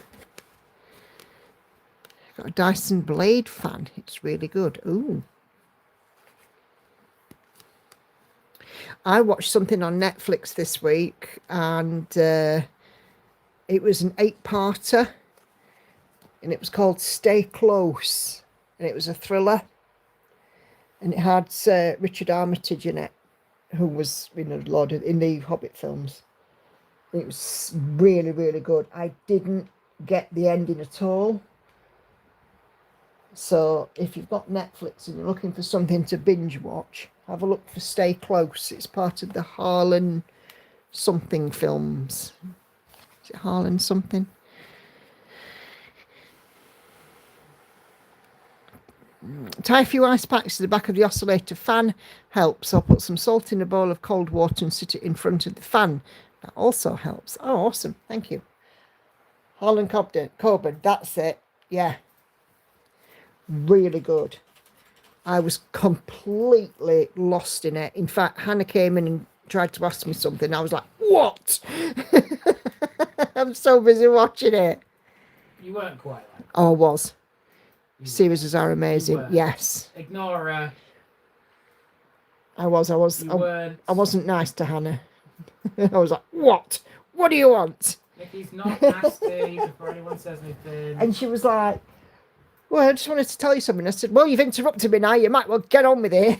Speaker 1: Got a Dyson Blade fan. It's really good. Ooh. I watched something on Netflix this week, and it was an 8-parter, and it was called Stay Close, and it was a thriller. And it had Richard Armitage in it, who was in the Hobbit films. It was really, really good. I didn't get the ending at all. So if you've got Netflix and you're looking for something to binge watch, have a look for Stay Close. It's part of the Harlan something films. Is it Harlan something? Tie a few ice packs to the back of the oscillator fan helps. I'll put some salt in a bowl of cold water and sit it in front of the fan. That also helps. Oh, awesome. Thank you. Holland Coburn, that's it. Yeah. Really good. I was completely lost in it. In fact, Hannah came in and tried to ask me something. I was like, what? I'm so busy watching it.
Speaker 2: You weren't quite like that.
Speaker 1: Oh, I was.
Speaker 2: You
Speaker 1: Series are amazing.
Speaker 2: were.
Speaker 1: Yes.
Speaker 2: Ignore
Speaker 1: I was.
Speaker 2: you weren't.
Speaker 1: I wasn't nice to Hannah. I was like, what? What do you want?
Speaker 2: Nikki's not nasty before anyone says anything.
Speaker 1: And she was like, well, I just wanted to tell you something. I said, well, you've interrupted me now. You might well get on with it.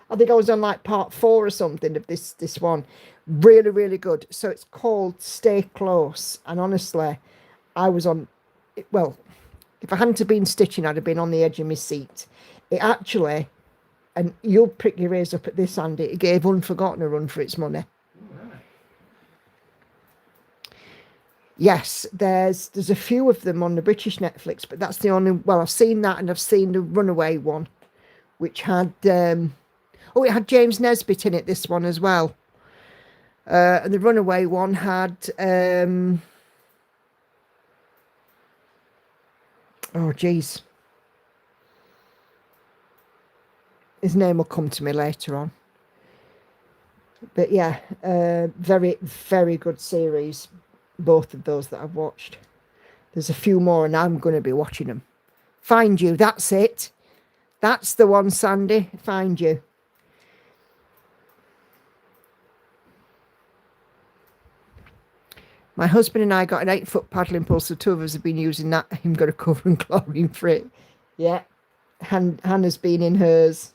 Speaker 1: I think I was on like part 4 or something of this one. Really, really good. So it's called Stay Close. And honestly, I was on, well, if I hadn't have been stitching, I'd have been on the edge of my seat. It actually, and you'll prick your ears up at this, Andy, it gave Unforgotten a run for its money.
Speaker 2: Right.
Speaker 1: Yes, there's a few of them on the British Netflix, but that's the only, well, I've seen that, and I've seen the Runaway one, which had, it had James Nesbitt in it, this one as well. And the Runaway one had, oh, geez. His name will come to me later on. But yeah, very, very good series. Both of those that I've watched. There's a few more and I'm going to be watching them. Find You, that's it. That's the one, Sandy. Find You. My husband and I got an 8-foot paddling pole, so 2 of us have been using that. I'm going to cover and chlorine free. Yeah. Hannah's been in hers.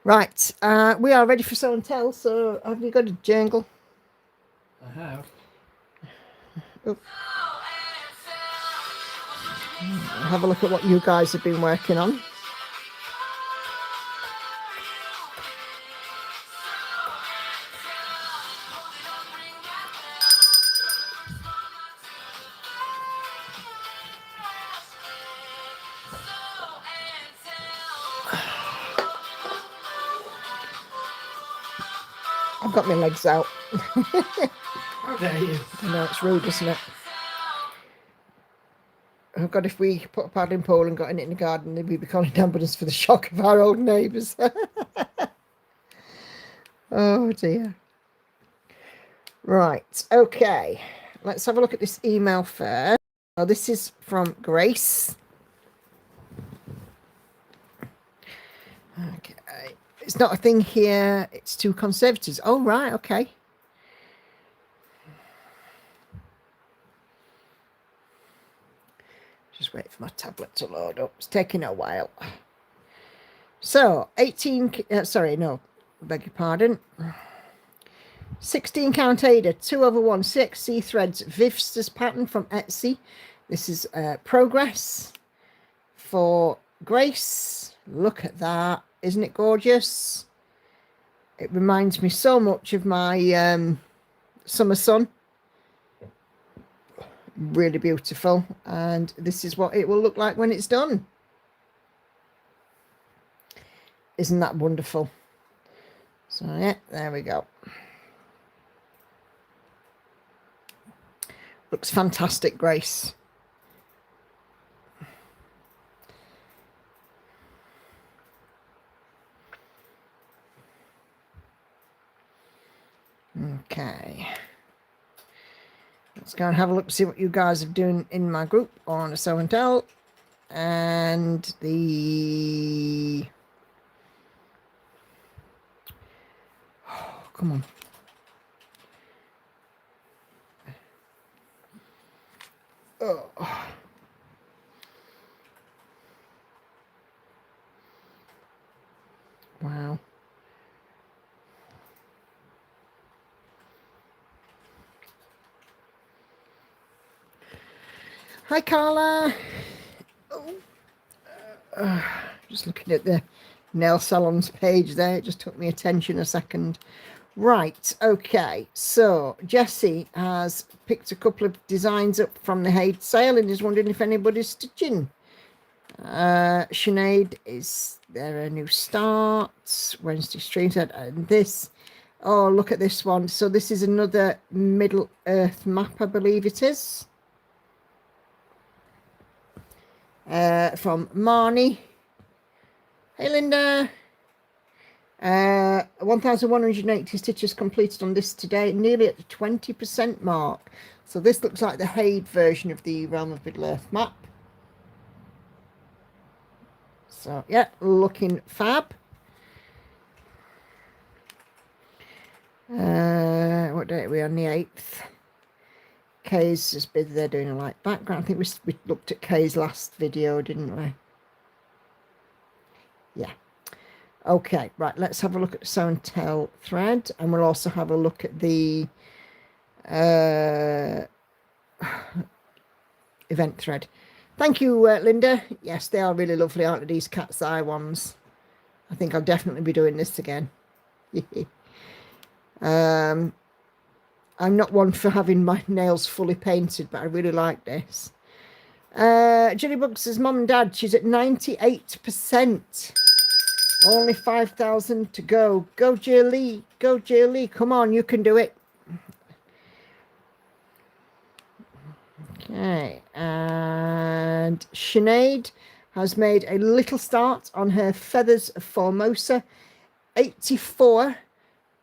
Speaker 1: Right, we are ready for show and tell. So, have you got a jingle?
Speaker 2: I have.
Speaker 1: Oh. Have a look at what you guys have been working on. I've got my legs out.
Speaker 2: How dare you?
Speaker 1: I know, it's rude, isn't it? Oh God, if we put a paddling pole and got in it in the garden, then we'd be calling the ambulance for the shock of our old neighbours. Oh dear. Right, okay. Let's have a look at this email first. Oh, this is from Grace. Okay. It's not a thing here. It's to conservatives. Oh, right, okay. Just wait for my tablet to load up. It's taking a while. So, 18... sorry, no. Beg your pardon. 16 count Ada, 2/1, 6 C threads, Vivsta's pattern from Etsy. This is progress for Grace. Look at that. Isn't it gorgeous? It reminds me so much of my summer sun. Really beautiful. And this is what it will look like when it's done. Isn't that wonderful? So yeah, there we go. Looks fantastic, Grace. Okay. Let's go and have a look, see what you guys are doing in my group on a show and tell. And the... Oh, come on. Oh. Wow. Hi, Carla. Just looking at the nail salon's page there. It just took me attention a second. Right, okay. So Jessie has picked a couple of designs up from the Haid sale and is wondering if anybody's stitching. Sinead, is there a new start? Wednesday stream said, and this. Oh, look at this one. So this is another Middle Earth map, I believe it is. From Marnie. Hey, Linda. 1,180 stitches completed on this today, nearly at the 20% mark. So this looks like the Haid version of the Realm of Middle Earth map. So, yeah, looking fab. What date are we on? The 8th. Kay's just busy there doing a light background. I think we looked at Kay's last video, didn't we? Yeah. Okay, right, let's have a look at the sew and tell thread, and we'll also have a look at the event thread. Thank you, Linda. Yes, they are really lovely, aren't they, these cat's eye ones? I think I'll definitely be doing this again. I'm not one for having my nails fully painted, but I really like this. Jillybugs says, Mum and Dad, she's at 98%. Only 5,000 to go. Go, Jilly. Go, Jilly. Come on, you can do it. Okay. And Sinead has made a little start on her Feathers of Formosa. 84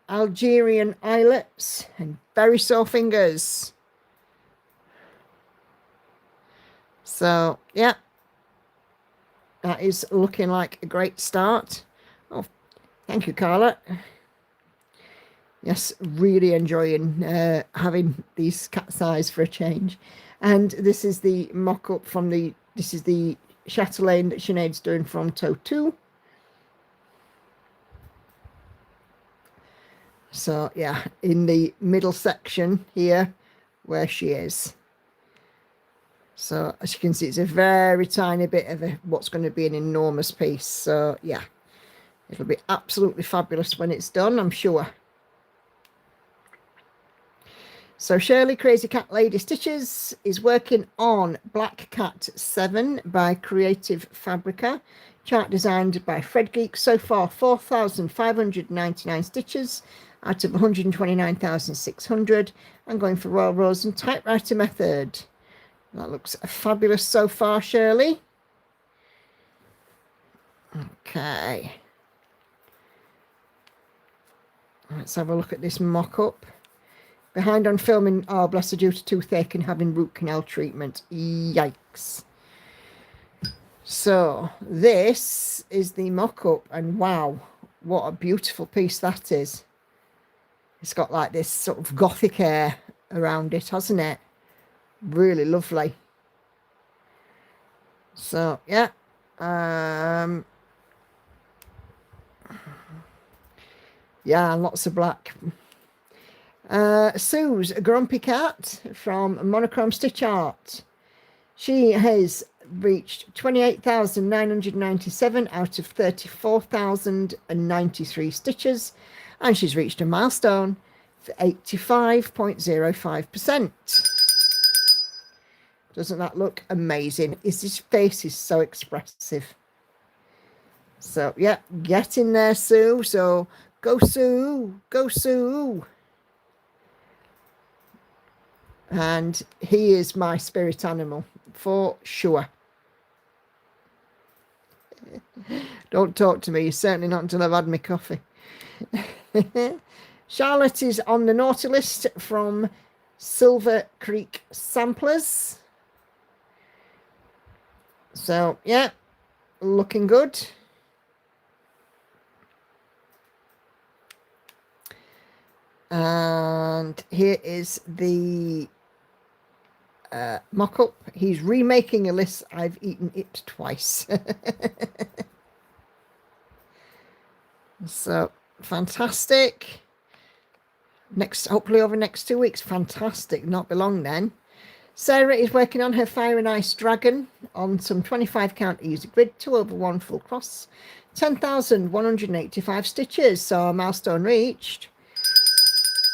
Speaker 1: Algerian eyelets and very sore fingers. So, yeah. That is looking like a great start. Oh, thank you, Carla. Yes, really enjoying having these cat's eyes for a change. And this is the mock-up from this is the chatelaine that Sinead's doing from Toe 2. So, yeah, in the middle section here where she is. So, as you can see, it's a very tiny bit of what's going to be an enormous piece. So, yeah, it'll be absolutely fabulous when it's done, I'm sure. So, Shirley, Crazy Cat Lady Stitches, is working on Black Cat 7 by Creative Fabrica. Chart designed by Fred Geek. So far, 4,599 stitches out of 129,600. I'm going for Royal Rose and typewriter method. That looks fabulous so far, Shirley. Okay. Let's have a look at this mock-up. Behind on filming. Oh, bless her, due to toothache and having root canal treatment. Yikes. So, this is the mock-up. And wow, what a beautiful piece that is. It's got like this sort of gothic air around it, hasn't it? Really lovely. So, yeah. Yeah, lots of black. Sue's a grumpy cat from Monochrome Stitch Art. She has reached 28,997 out of 34,093 stitches, and she's reached a milestone for 85.05%. Doesn't that look amazing? His face is so expressive. So, yeah, get in there, Sue. So, go, Sue. Go, Sue. And he is my spirit animal, for sure. Don't talk to me. Certainly not until I've had my coffee. Charlotte is on the naughty list from Silver Creek Samplers. So, yeah, looking good. And here is the mock-up. He's remaking a list. I've eaten it twice. So, fantastic. Hopefully over the next 2 weeks. Fantastic. Not be long then. Sarah is working on her Fire and Ice Dragon on some 25 count easy grid, 2/1 full cross, 10,185 stitches, so a milestone reached.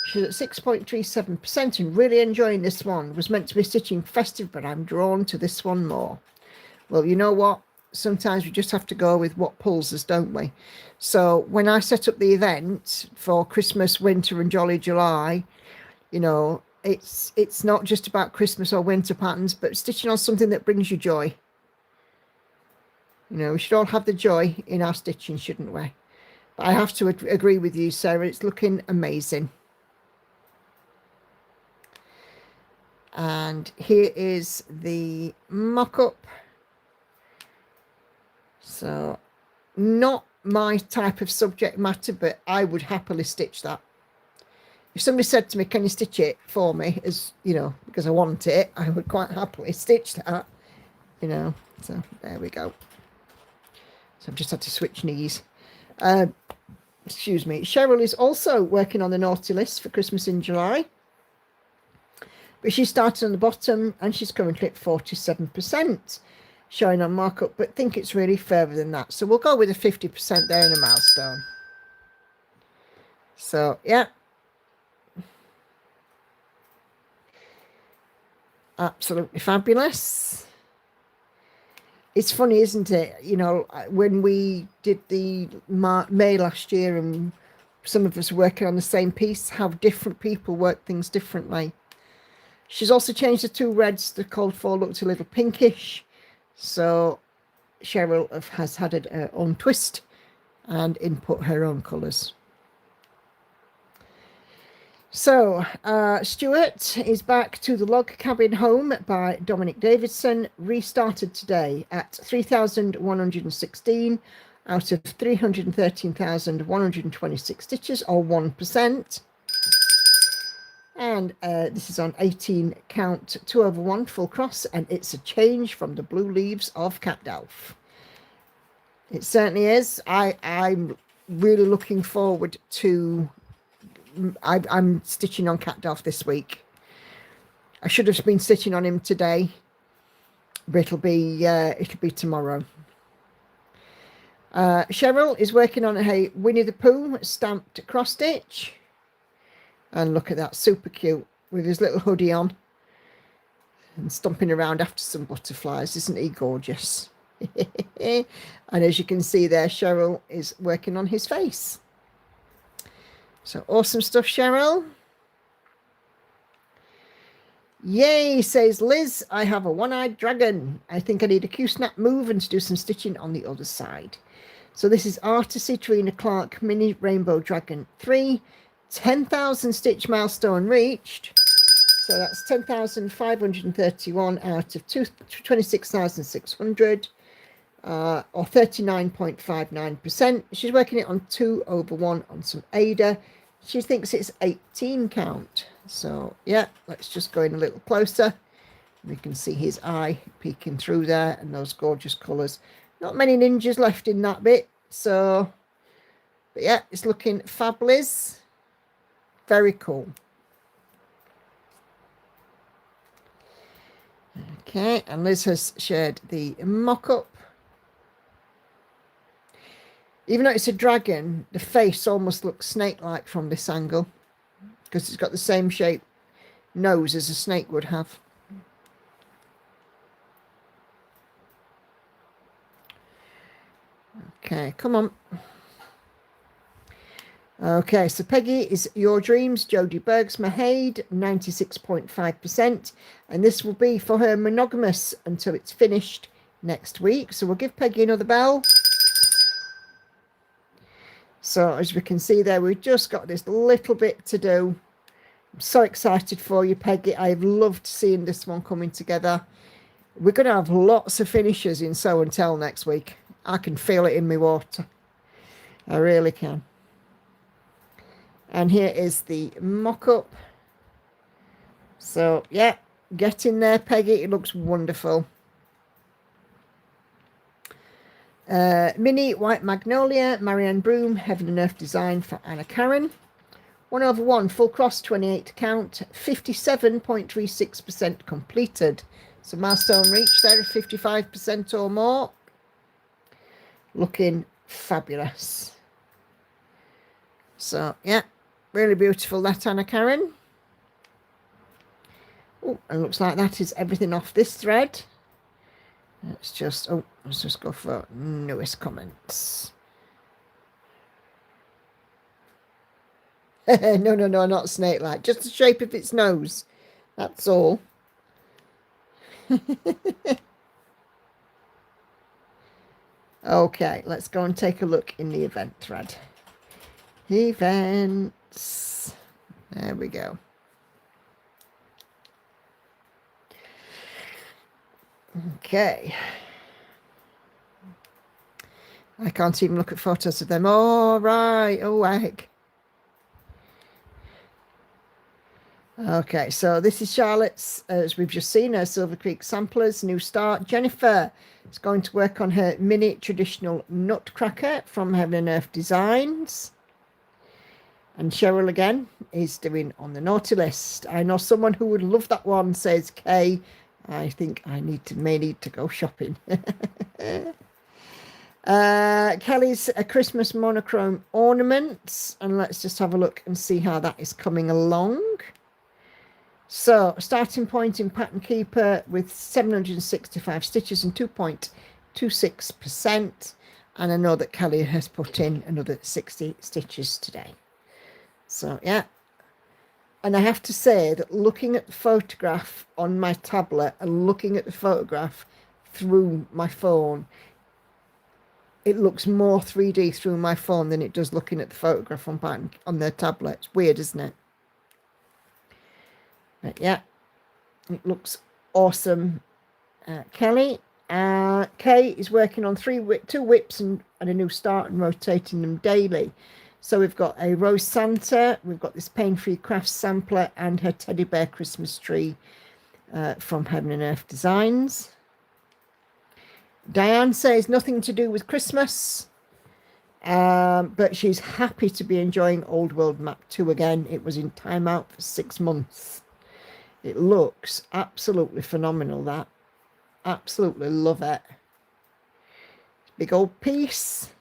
Speaker 1: She's at 6.37% and really enjoying this one. Was meant to be stitching festive, but I'm drawn to this one more. Well, you know what? Sometimes we just have to go with what pulls us, don't we? So when I set up the event for Christmas, winter and Jolly July, you know, it's not just about Christmas or winter patterns, but stitching on something that brings you joy. You know, we should all have the joy in our stitching, shouldn't we? But I have to agree with you, Sarah. It's looking amazing. And here is the mock-up. So not my type of subject matter, but I would happily stitch that. If somebody said to me, can you stitch it for me, as you know, because I want it, I would quite happily stitch that, you know. So there we go. So I've just had to switch knees. Excuse me. Cheryl is also working on the naughty list for Christmas in July, but she started on the bottom and she's currently at 47%, showing on markup, but think it's really further than that. So we'll go with a 50% there in a milestone. So yeah. Absolutely fabulous. It's funny, isn't it? You know, when we did the May last year and some of us working on the same piece, how different people work things differently. She's also changed the two reds. The called for looked a little pinkish. So Cheryl has had her own twist and input her own colours. So, Stuart is back to the Log Cabin Home by Dominic Davidson, restarted today at 3,116 out of 313,126 stitches, or 1%. And this is on 18 count, 2/1 full cross, and it's a change from the blue leaves of Catdalf. It certainly is. I'm really looking forward to... I'm stitching on Catdalf this week. I should have been stitching on him today, but it'll be tomorrow. Cheryl is working on a Winnie the Pooh stamped cross stitch, and look at that, super cute with his little hoodie on and stomping around after some butterflies. Isn't he gorgeous? And as you can see there, Cheryl is working on his face. So awesome stuff, Cheryl. Yay, says Liz. I have a one-eyed dragon. I think I need a Q-snap move and to do some stitching on the other side. So this is Artisy Trina Clark Mini Rainbow Dragon 3. 10,000 stitch milestone reached. So that's 10,531 out of 26,600. Or 39.59%. She's working it on 2/1 on some Ada. She thinks it's 18 count. So yeah, let's just go in a little closer. We can see his eye peeking through there and those gorgeous colours. Not many ninjas left in that bit. So, but yeah, it's looking fabulous. Very cool. Okay, and Liz has shared the mock-up. Even though it's a dragon, the face almost looks snake-like from this angle because it's got the same shape nose as a snake would have. Okay, come on. Okay, so Peggy is Your Dreams, Jodie Bergs Mahade, 96.5%. And this will be for her monogamous until it's finished next week. So we'll give Peggy another bell. So as we can see there, we've just got this little bit to do. I'm so excited for you, Peggy. I've loved seeing this one coming together. We're going to have lots of finishes in Sew and Tell next week. I can feel it in my water. I really can. And here is the mock-up. So, yeah, get in there, Peggy. It looks wonderful. Mini White Magnolia, Marianne Broom, Heaven and Earth design for Anna Karen. 1/1, full cross, 28 to count, 57.36% completed. So milestone reached there of 55% or more. Looking fabulous. So, yeah, really beautiful that, Anna Karen. Oh, and looks like that is everything off this thread. Let's just go for newest comments. No, not snake-like. Just the shape of its nose. That's all. Okay, let's go and take a look in the event thread. Events. There we go. Okay. I can't even look at photos of them. Oh, right. Oh, heck. Okay, so this is Charlotte's, as we've just seen, her Silver Creek samplers, new start. Jennifer is going to work on her mini traditional nutcracker from Heaven and Earth Designs. And Cheryl again is doing on the naughty list. I know someone who would love that one, says Kay. I think I may need to go shopping. Kelly's a Christmas monochrome ornaments, and let's just have a look and see how that is coming along. So starting point in Pattern Keeper with 765 stitches and 2.26%, and I know that Kelly has put in another 60 stitches today. So yeah, and I have to say that looking at the photograph on my tablet and looking at the photograph through my phone, it looks more 3D through my phone than it does looking at the photograph on their tablet. It's weird, isn't it? But yeah, it looks awesome. Kelly. Kay is working on 2 whips and a new start and rotating them daily. So we've got a Rose Santa, we've got this Pain-Free Crafts sampler, and her teddy bear Christmas tree from Heaven and Earth Designs. Diane says nothing to do with Christmas, but she's happy to be enjoying Old World Map 2 again. It was in timeout for 6 months. It looks absolutely phenomenal, that. Absolutely love it. Big old piece.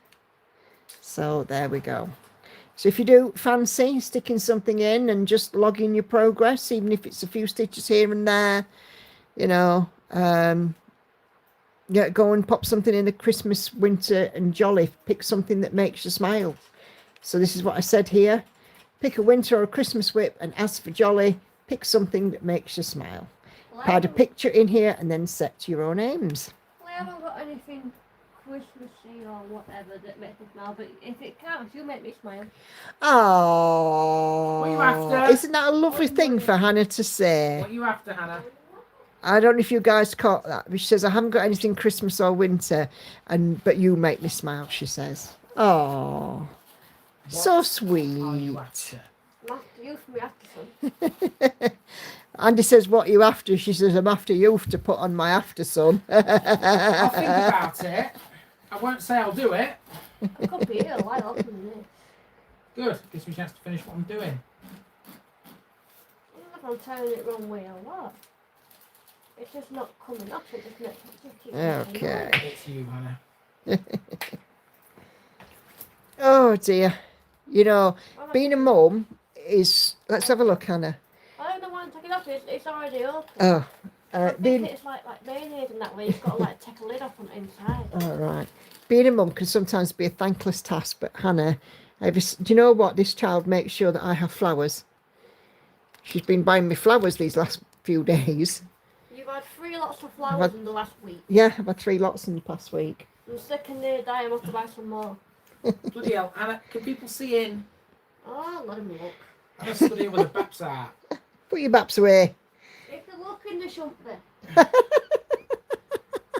Speaker 1: So there we go. So if you do fancy sticking something in and just logging your progress, even if it's a few stitches here and there, you know, yeah, go and pop something in the Christmas, winter and jolly. Pick something that makes you smile. So this is what I said here. Pick a winter or a Christmas whip and ask for jolly. Pick something that makes you smile.
Speaker 3: Well,
Speaker 1: Add a picture in here and then set your own aims.
Speaker 3: I haven't got anything Christmassy or whatever that makes me smile, but if it counts, you'll make me smile.
Speaker 1: Oh,
Speaker 2: What are you after?
Speaker 1: isn't that a lovely thing for Hannah to say?
Speaker 2: What are you after, Hannah?
Speaker 1: I don't know if you guys caught that, but she says, I haven't got anything Christmas or winter, but you make me smile, she says. Oh, so sweet.
Speaker 2: Are you after?
Speaker 3: I'm after you for me after son.
Speaker 1: Andy says, what are you after? She says, I'm after you to put on my after son.
Speaker 2: I'll think about it. I won't say I'll do it.
Speaker 3: I could be here while I'm doing this.
Speaker 2: Good. Gives me a chance to finish what I'm doing.
Speaker 3: I don't know if I'm turning it wrong way or what. It's just not coming up. It just makes it just keep
Speaker 1: Okay.
Speaker 2: It's you, Hannah.
Speaker 1: Oh dear. You know, being a mum is, let's have a look, Hannah.
Speaker 3: I don't know why I'm taking it off. It's already open.
Speaker 1: Oh,
Speaker 3: I think
Speaker 1: being,
Speaker 3: it's like mayonnaise and that way. You've got to like take a lid off on the inside.
Speaker 1: all right. Being a mum can sometimes be a thankless task, but Hannah, do you know what? This child makes sure that I have flowers. She's been buying me flowers these last few days.
Speaker 3: You've had 3 lots of flowers in the last week.
Speaker 1: Yeah, I've had 3 lots in the past week.
Speaker 3: I'm sick and near dying. I have to buy some more.
Speaker 2: Bloody hell, Anna, can people see in?
Speaker 3: Oh, let him look.
Speaker 2: I'm studying with the baps are.
Speaker 1: Put your baps away.
Speaker 3: If they're looking, they shouldn't be.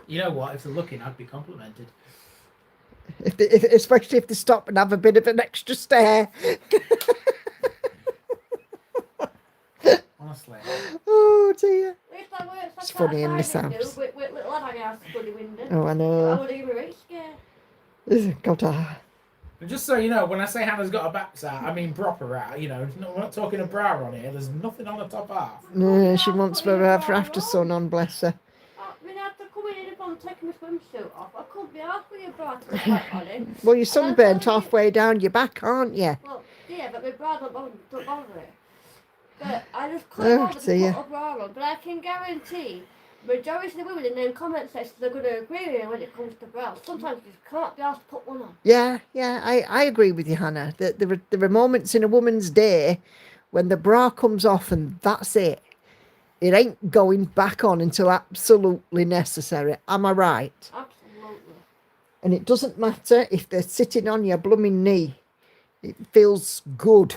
Speaker 2: You know what? If they're looking, I'd be complimented.
Speaker 1: Especially if they stop and have a bit of an extra stare.
Speaker 2: Honestly.
Speaker 1: Oh dear.
Speaker 3: At least I work,
Speaker 1: It's funny in this house.
Speaker 3: With little lad I have to put the window.
Speaker 1: Oh, I
Speaker 3: I
Speaker 1: know.
Speaker 3: would have been right scared.
Speaker 1: God,
Speaker 2: And just so you know, when I say Hannah's got her backs out, I mean proper out. You know, we're not talking a bra on here. There's nothing on the top half.
Speaker 1: No, she wants for her after sun on, bless her.
Speaker 3: I mean, after coming in if I'm taking my swimsuit off, I couldn't be halfway a bra to sweat on it.
Speaker 1: Well, you're sunburnt halfway down your back, aren't you?
Speaker 3: Well, yeah, but my bra don't bother it. But I just couldn't bother to put a bra on. But I can guarantee majority of the women in them comment sections are going to agree with me when it comes to bras. Sometimes you just can't be asked to put one on.
Speaker 1: Yeah, I agree with you, Hannah. There are moments in a woman's day when the bra comes off and that's it. It ain't going back on until absolutely necessary. Am I right?
Speaker 3: Absolutely.
Speaker 1: And it doesn't matter if they're sitting on your blooming knee. It feels good.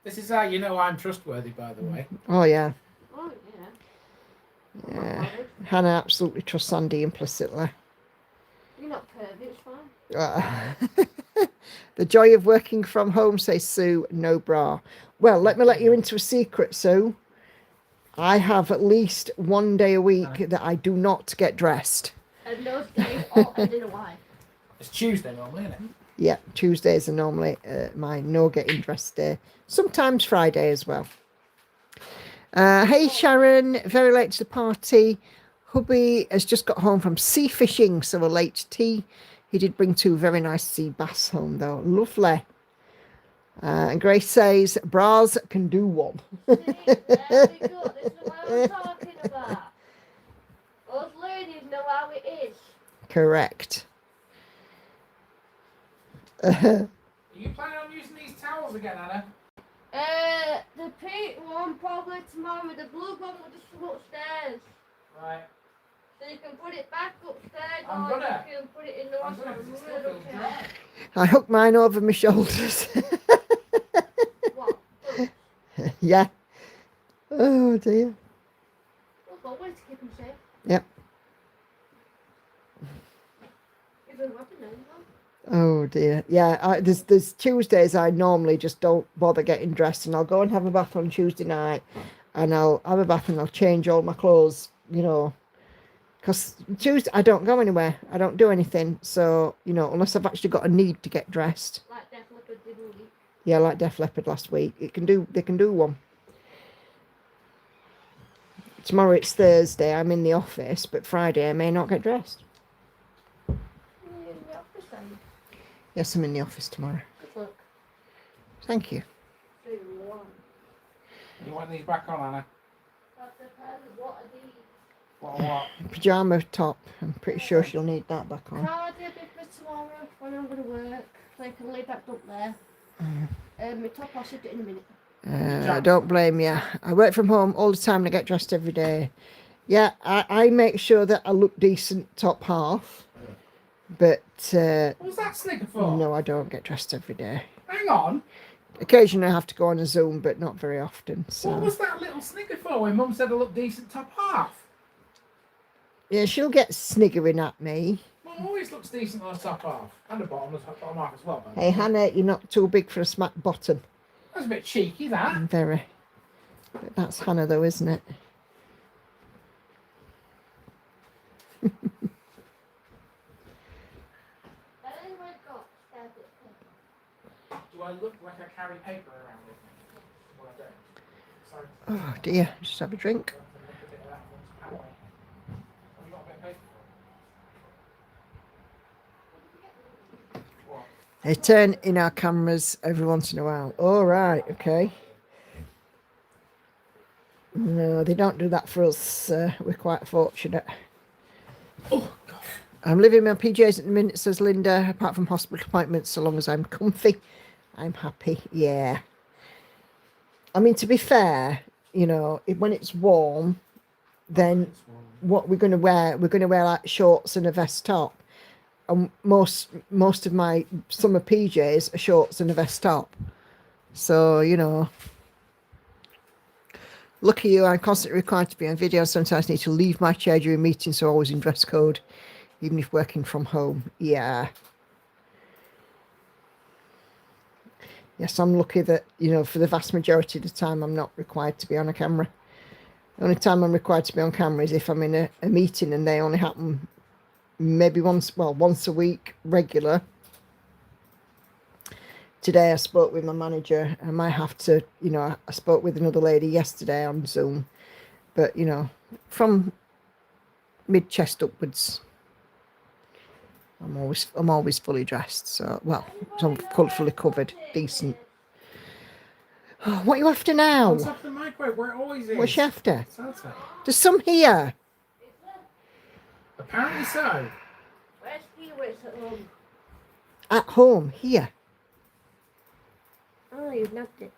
Speaker 2: This is how you know I'm trustworthy, by the way.
Speaker 1: Oh, yeah.
Speaker 3: Oh, yeah.
Speaker 1: Yeah. Hannah absolutely trusts Sandy implicitly.
Speaker 3: You're not perfect, it's fine.
Speaker 1: The joy of working from home, says Sue, no bra. Well, let me let you into a secret, Sue. I have at least one day a week that I do not get dressed.
Speaker 3: And those days all end in a Y.
Speaker 2: It's Tuesday normally, isn't it?
Speaker 1: Yeah, Tuesdays are normally my no getting dressed day. Sometimes Friday as well. Hey Sharon, very late to the party. Hubby has just got home from sea fishing, so a late tea. He did bring 2 very nice sea bass home though. Lovely. And Grace says, bras can do one.
Speaker 3: See, there we go. This is what I'm talking about. Those ladies know how it is.
Speaker 1: Correct.
Speaker 2: Are you planning on using these towels again, Anna?
Speaker 3: The pink one probably tomorrow. The blue one will just come upstairs.
Speaker 2: Right.
Speaker 3: So you can put it back upstairs
Speaker 2: I'm
Speaker 3: or
Speaker 2: gonna.
Speaker 3: you can put it in the
Speaker 2: I'm
Speaker 3: washing
Speaker 2: gonna, 'cause it still
Speaker 3: room.
Speaker 2: feels dry.
Speaker 1: I hooked mine over my shoulders.
Speaker 3: What?
Speaker 1: Yeah. Oh dear.
Speaker 3: We've got ways to keep them safe.
Speaker 1: Yep.
Speaker 3: You've been working now,
Speaker 1: Oh dear. Yeah, there's Tuesdays I normally just don't bother getting dressed, and I'll go and have a bath on Tuesday night, and I'll have a bath and I'll change all my clothes, you know, because Tuesday I don't go anywhere, I don't do anything, so you know, unless I've actually got a need to get dressed.
Speaker 3: Like Def Leppard did all week.
Speaker 1: Yeah, like Def Leppard last week. They can do one. Tomorrow it's Thursday. I'm in the office, but Friday I may not get dressed.
Speaker 3: You're in the office then.
Speaker 1: Yes, I'm in the office tomorrow.
Speaker 3: Good luck.
Speaker 1: Thank you.
Speaker 3: Do you want?
Speaker 2: You want these back on, Anna?
Speaker 3: That depends. What are these?
Speaker 2: What?
Speaker 1: Pajama top. I'm pretty sure she'll need that back on.
Speaker 3: Cardi for tomorrow when I'm going to work. So I can lay back up there. My top I'll shift it in a minute.
Speaker 1: I don't blame you. I work from home all the time and I get dressed every day. Yeah, I make sure that I look decent top half. But
Speaker 2: What's that snicker for?
Speaker 1: no, I don't get dressed every day.
Speaker 2: Hang on.
Speaker 1: Occasionally I have to go on a Zoom, but not very often. So
Speaker 2: What was that little snicker for when Mum said I look decent top half?
Speaker 1: yeah, she'll get sniggering at me.
Speaker 2: Mum always looks decent on the top half. And the bottom half as well.
Speaker 1: Hey Hannah, you're not too big for a smack bottom.
Speaker 2: That's a bit cheeky, that.
Speaker 1: Very. But that's Hannah though, isn't it?
Speaker 2: Do I look like I carry paper around with me? Well, I don't. Sorry.
Speaker 1: Oh dear, just have a drink.
Speaker 2: Have you got a bit of paper for me? What?
Speaker 1: They turn in our cameras every once in a while. All right, okay. No, they don't do that for us. We're quite fortunate.
Speaker 2: Oh, God.
Speaker 1: I'm living in my PJs at the minute, says Linda, apart from hospital appointments, so long as I'm comfy, I'm happy. Yeah. I mean, to be fair, you know, when it's warm, then what we're going to wear like shorts and a vest top. And most of my summer PJs are shorts and a vest top. So, you know, lucky you, I'm constantly required to be on video. Sometimes I need to leave my chair during meetings, so always in dress code, even if working from home. Yeah. Yes, I'm lucky that, you know, for the vast majority of the time, I'm not required to be on a camera. The only time I'm required to be on camera is if I'm in a meeting and they only happen maybe once a week, regular. Today I spoke with my manager. I might have to, I spoke with another lady yesterday on Zoom. But, from mid-chest upwards, I'm always fully dressed. So, I'm fully covered, decent. Oh, what are you after now?
Speaker 2: On top of the microwave, where it always is.
Speaker 1: What's you after?
Speaker 2: Salsa.
Speaker 1: There's some here.
Speaker 2: Apparently so.
Speaker 3: Where's he with at home?
Speaker 1: At home, here.
Speaker 3: Oh, you've nabbed it.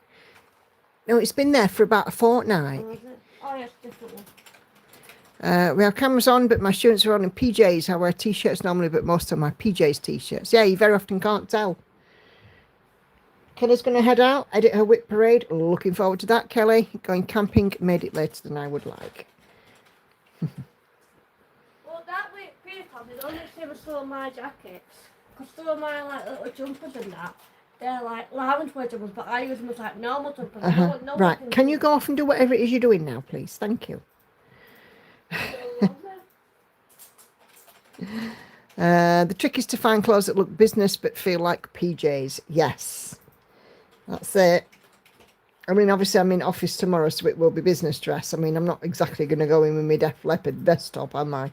Speaker 1: No, it's been there for about a fortnight.
Speaker 3: Oh, is it? Oh, yes, different one.
Speaker 1: We have cameras on, but my students are on in PJs. I wear t-shirts normally, but most of my PJs t-shirts. Yeah, you very often can't tell. Kelly's going to head out, edit her whip parade. Looking forward to that, Kelly. Going camping, made it later than I would like.
Speaker 3: Well, that week pre-pub is only the same as some of my jackets. Because some of my little jumpers and that, they're like loungewear jumpers, but I use them as normal jumpers. No
Speaker 1: Right, can you go off and do whatever it is you're doing now, please? Thank you. The trick is to find clothes that look business but feel like PJs. Yes, that's it. I mean, obviously I'm in office tomorrow, so it will be business dress. I mean, I'm not exactly going to go in with my Def Leppard vest top, am I?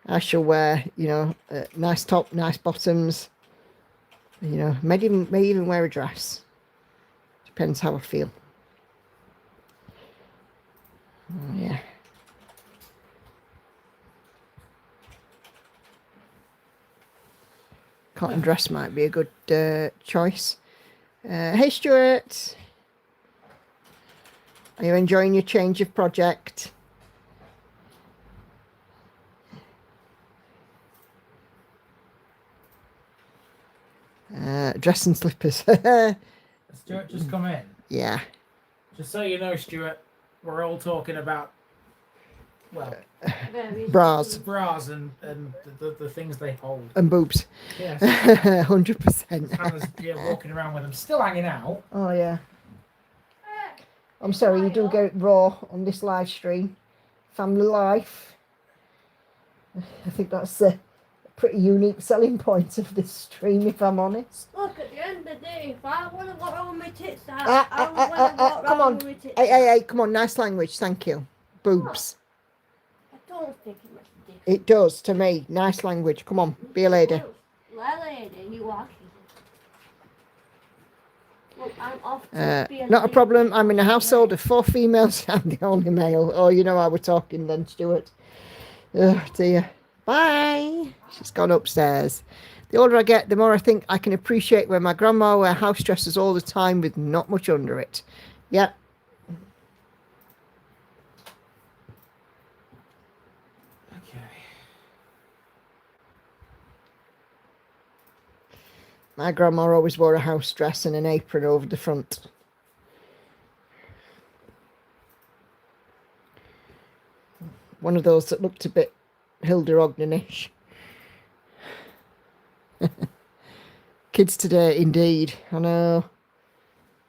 Speaker 1: I shall wear, nice top, nice bottoms. May even wear a dress. Depends how I feel. Oh, yeah. Cotton dress might be a good choice. Hey, Stuart. Are you enjoying your change of project? Dress and slippers.
Speaker 2: Stuart just come in.
Speaker 1: Yeah.
Speaker 2: Just so you know, Stuart, we're all talking about,
Speaker 1: bras
Speaker 2: and the things they hold.
Speaker 1: and boobs.
Speaker 2: Yes.
Speaker 1: 100%.
Speaker 2: Hannah's walking around with them, still hanging out.
Speaker 1: Oh, yeah. I'm sorry, you do get it raw on this live stream. Family life. I think that's a pretty unique selling point of this stream, if I'm honest.
Speaker 3: Look, at the end of the day, if I want to walk around with my tits out, I want to walk
Speaker 1: come
Speaker 3: around
Speaker 1: on.
Speaker 3: with my tits
Speaker 1: Hey, come on, nice language, thank you. Boobs.
Speaker 3: I don't think it makes a difference.
Speaker 1: It does to me. Nice language. Come on, be a lady.
Speaker 3: Lady, you are. Well, I'm off to be
Speaker 1: Not a problem. I'm in a household of 4 females. I'm the only male. Oh, you know how we're talking then, Stuart. Oh, dear. Bye. She's gone upstairs. The older I get, the more I think I can appreciate where my grandma wear house dresses all the time with not much under it. Yeah.
Speaker 2: Okay.
Speaker 1: My grandma always wore a house dress and an apron over the front. One of those that looked a bit Hilda Ogden-ish. Kids today, indeed. I know.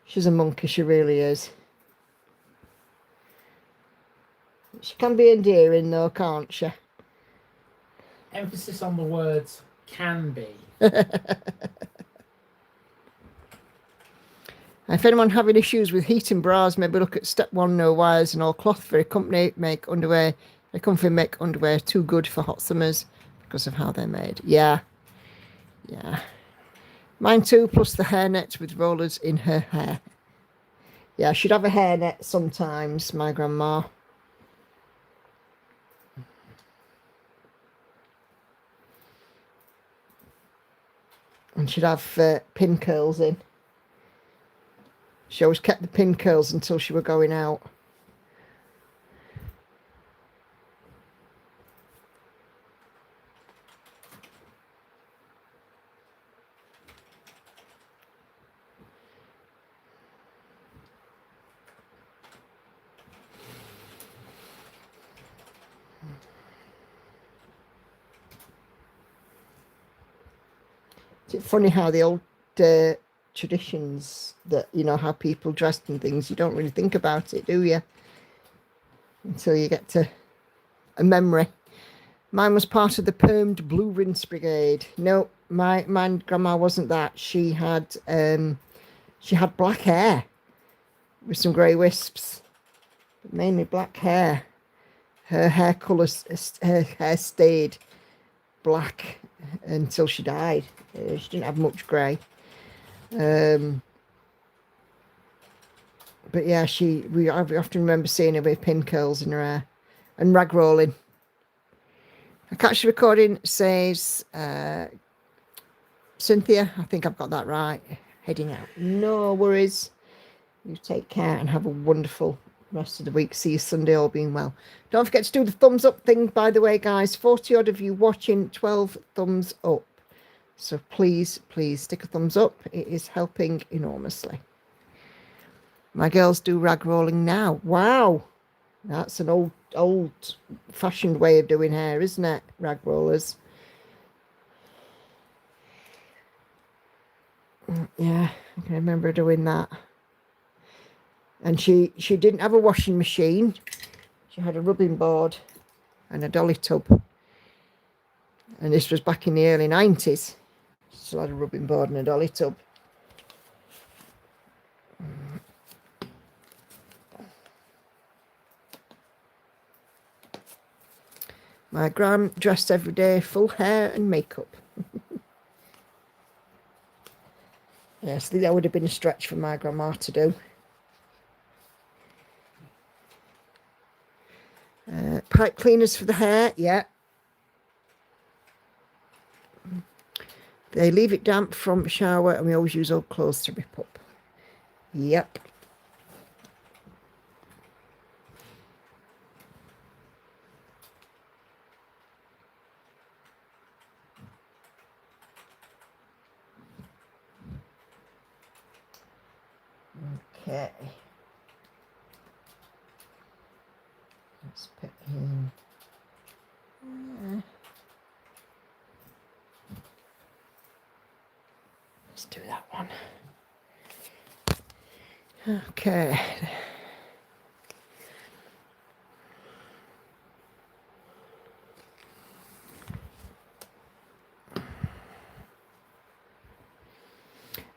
Speaker 1: She's a monkey, she really is. She can be endearing though, can't she?
Speaker 2: Emphasis on the words can be.
Speaker 1: If anyone having issues with heating bras, maybe look at step 1, no wires and all cloth. Very comfy, make underwear too good for hot summers because of how they're made. Yeah. Mine too, plus the hairnet with rollers in her hair. Yeah, she'd have a hairnet sometimes, my grandma. And she'd have pin curls in. She always kept the pin curls until she were going out. It's funny how the old traditions that, how people dressed and things, you don't really think about it, do you? Until you get to a memory. Mine was part of the permed blue rinse brigade. No, my grandma wasn't that. She had black hair with some grey wisps, but mainly black hair. Her hair colour, her hair stayed black until she died. She didn't have much grey. But yeah, I often remember seeing her with pin curls in her hair and rag rolling. I catch the recording says Cynthia, I think I've got that right. Heading out. No worries. You take care and have a wonderful rest of the week. See you Sunday, all being well. Don't forget to do the thumbs up thing, by the way, guys. 40 odd of you watching, 12 thumbs up. So please, please stick a thumbs up. It is helping enormously. My girls do rag rolling now. Wow. That's an old fashioned way of doing hair, isn't it? Rag rollers. Yeah, I can remember doing that. And she didn't have a washing machine. She had a rubbing board and a dolly tub. And this was back in the early 90s. She still had a rubbing board and a dolly tub. My gran dressed every day, full hair and makeup. Yes, that would have been a stretch for my grandma to do. Pipe cleaners for the hair, yeah. They leave it damp from the shower and we always use old clothes to rip up. Yep. Okay. Let's put in. Let's do that one. Okay.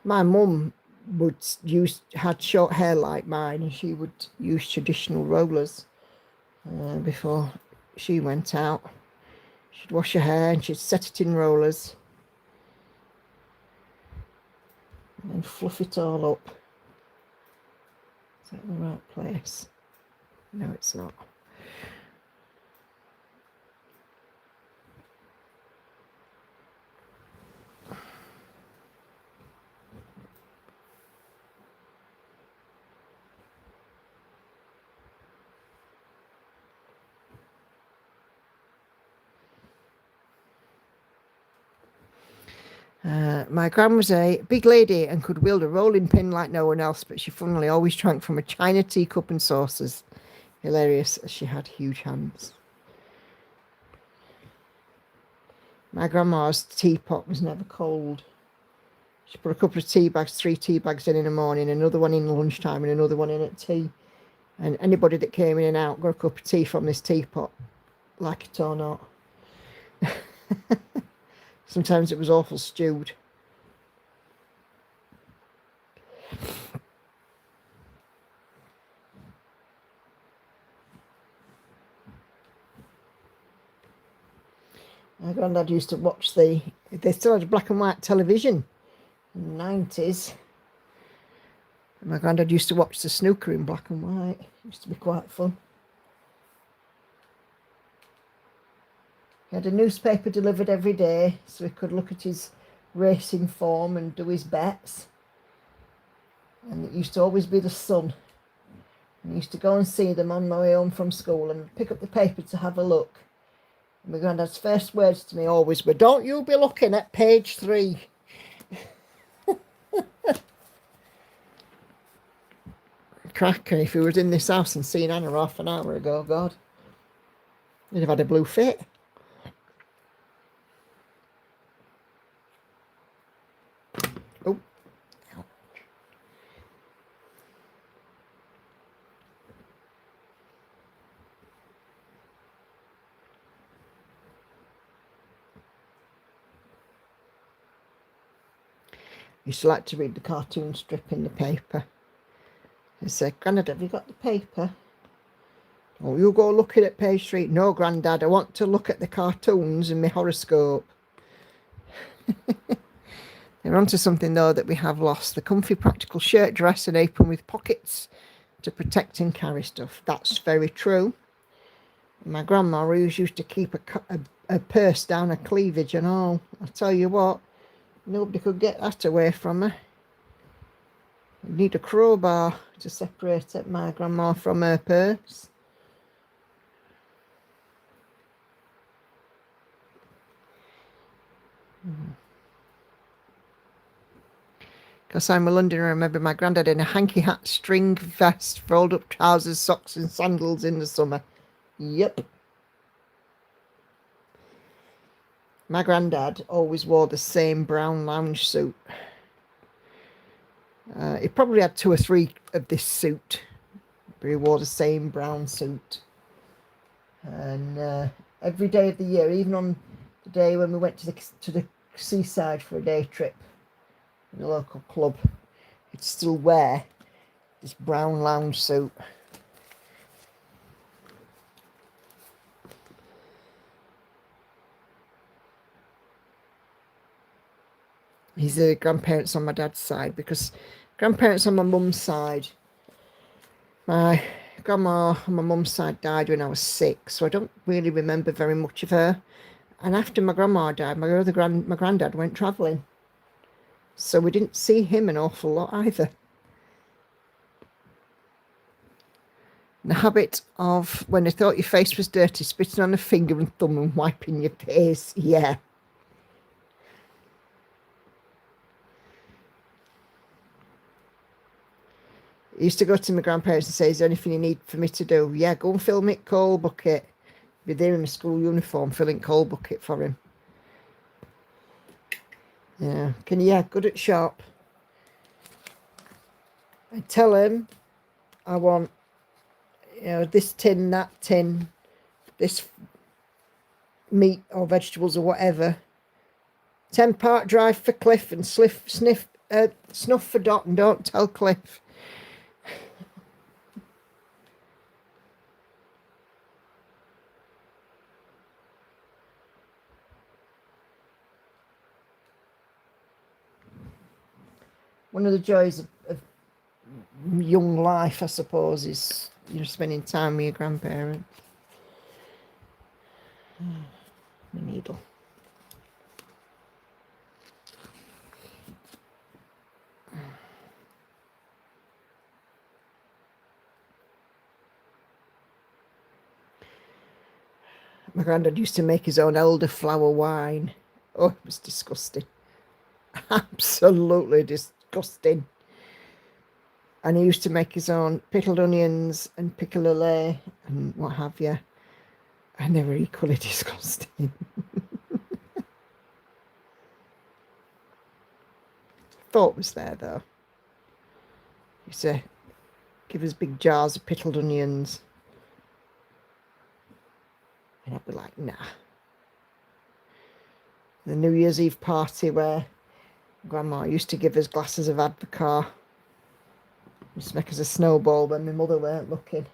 Speaker 1: My mum had short hair like mine, and she would use traditional rollers before she went out. She'd wash her hair and she'd set it in rollers and then fluff it all up. Is that the right place? No, it's not. My gran was a big lady and could wield a rolling pin like no one else, but she funnily always drank from a china teacup and saucers. Hilarious, as she had huge hands. My grandma's teapot was never cold. She put a couple of 3 tea bags in the morning, another one in lunchtime and another one in at tea. And anybody that came in and out got a cup of tea from this teapot, like it or not. Sometimes it was awful stewed. My granddad used to watch they still had a black and white television in the 90s. And my granddad used to watch the snooker in black and white. It used to be quite fun. He had a newspaper delivered every day so he could look at his racing form and do his bets. And it used to always be the Sun. And I used to go and see them on my way home from school and pick up the paper to have a look. And my granddad's first words to me always were, "Don't you be looking at page 3. Cracker, if he was in this house and seen Anna half an hour ago, God, he'd have had a blue fit. Oh. Used to like to read the cartoon strip in the paper. He said, Grandad, have you got the paper? Oh, you go looking at page 3. No, Grandad, I want to look at the cartoons and my horoscope. They're onto something, though, that we have lost. The comfy, practical shirt, dress and apron with pockets to protect and carry stuff. That's very true. My grandma always used to keep a purse down her cleavage and all. I tell you what, nobody could get that away from her. You need a crowbar to separate my grandma from her purse. Because I'm a Londoner, I remember my granddad in a hanky hat, string vest, rolled up trousers, socks and sandals in the summer. Yep. My granddad always wore the same brown lounge suit. He probably had 2 or 3 of this suit, but he wore the same brown suit. And every day of the year, even on the day when we went to the seaside for a day trip in the local club, he'd still wear this brown lounge suit. He's the grandparents on my dad's side, because grandparents on my mum's side, my grandma on my mum's side died when I was 6, so I don't really remember very much of her. And after my grandma died, my granddad went travelling, so we didn't see him an awful lot either. The habit of, when they thought your face was dirty, spitting on a finger and thumb and wiping your face, yeah. I used to go to my grandparents and say, is there anything you need for me to do? Yeah, go and fill me coal bucket. Be there in my school uniform, filling coal bucket for him. Yeah, good at shop. I tell him I want, this tin, that tin, this meat or vegetables or whatever. 10 part drive for Cliff and snuff for Dot, and don't tell Cliff. One of the joys of young life, I suppose, is spending time with your grandparents. My needle. My granddad used to make his own elderflower wine. Oh, it was disgusting. Absolutely disgusting. And he used to make his own pickled onions and piccalilli and what have you. And they were equally disgusting. Thought was there though. He used to give us big jars of pickled onions. And I'd be like, nah. The New Year's Eve party where Grandma used to give us glasses of Advocaat. Used to make us a snowball when my mother weren't looking.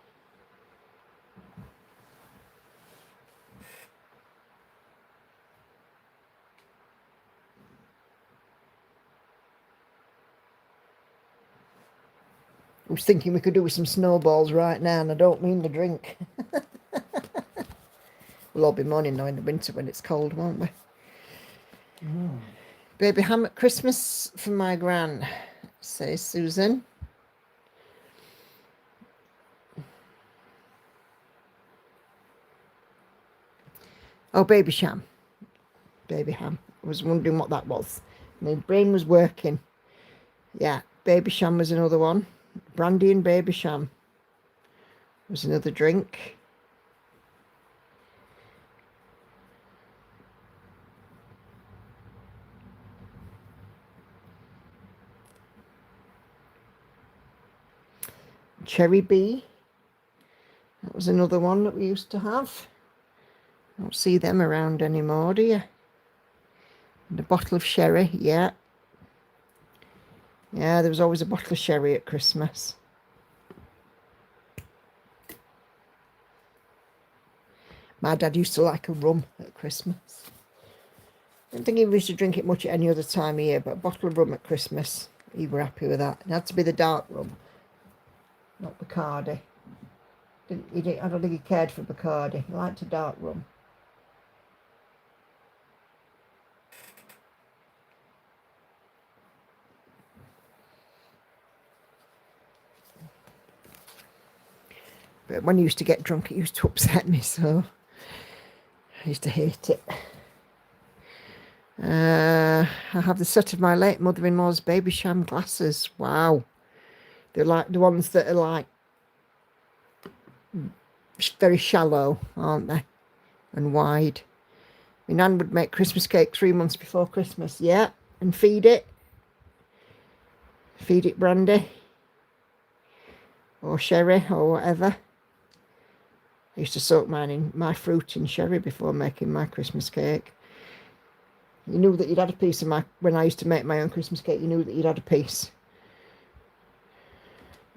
Speaker 1: I was thinking we could do with some snowballs right now, and I don't mean the drink. We'll all be mourning now in the winter when it's cold, won't we? Mm. Baby ham at Christmas for my gran, says Susan. Oh, baby sham. Baby ham. I was wondering what that was. My brain was working. Yeah, baby sham was another one. Brandy and baby sham was another drink. Cherry bee. That was another one that we used to have. Don't see them around anymore, do you? And a bottle of sherry, yeah. Yeah, there was always a bottle of sherry at Christmas. My dad used to like a rum at Christmas. I don't think he used to drink it much at any other time of year, but a bottle of rum at Christmas, he were happy with that. It had to be the dark rum, not Bacardi. I don't think he cared for Bacardi. He liked a dark rum. But when he used to get drunk, it used to upset me, so I used to hate it. I have the set of my late mother-in-law's Babycham glasses. Wow. They're like the ones that are like very shallow, aren't they? And wide. My nan would make Christmas cake 3 months before Christmas. Yeah. And feed it. Feed it brandy. Or sherry or whatever. I used to soak my fruit in sherry before making my Christmas cake. You knew that you'd had a piece of when I used to make my own Christmas cake, you knew that you'd had a piece.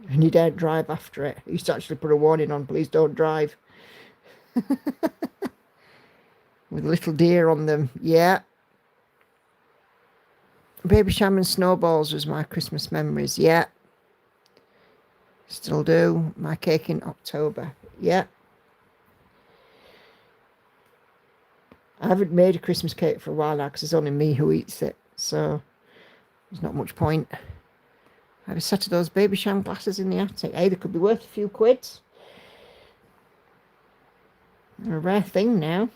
Speaker 1: And you daren't drive after it. I used to actually put a warning on, please don't drive. With a little deer on them. Yeah. Babycham and snowballs was my Christmas memories. Yeah. Still do. My cake in October. Yeah. I haven't made a Christmas cake for a while now because it's only me who eats it. So there's not much point. I have a set of those Babycham glasses in the attic. Hey, they could be worth a few quids. They're a rare thing now.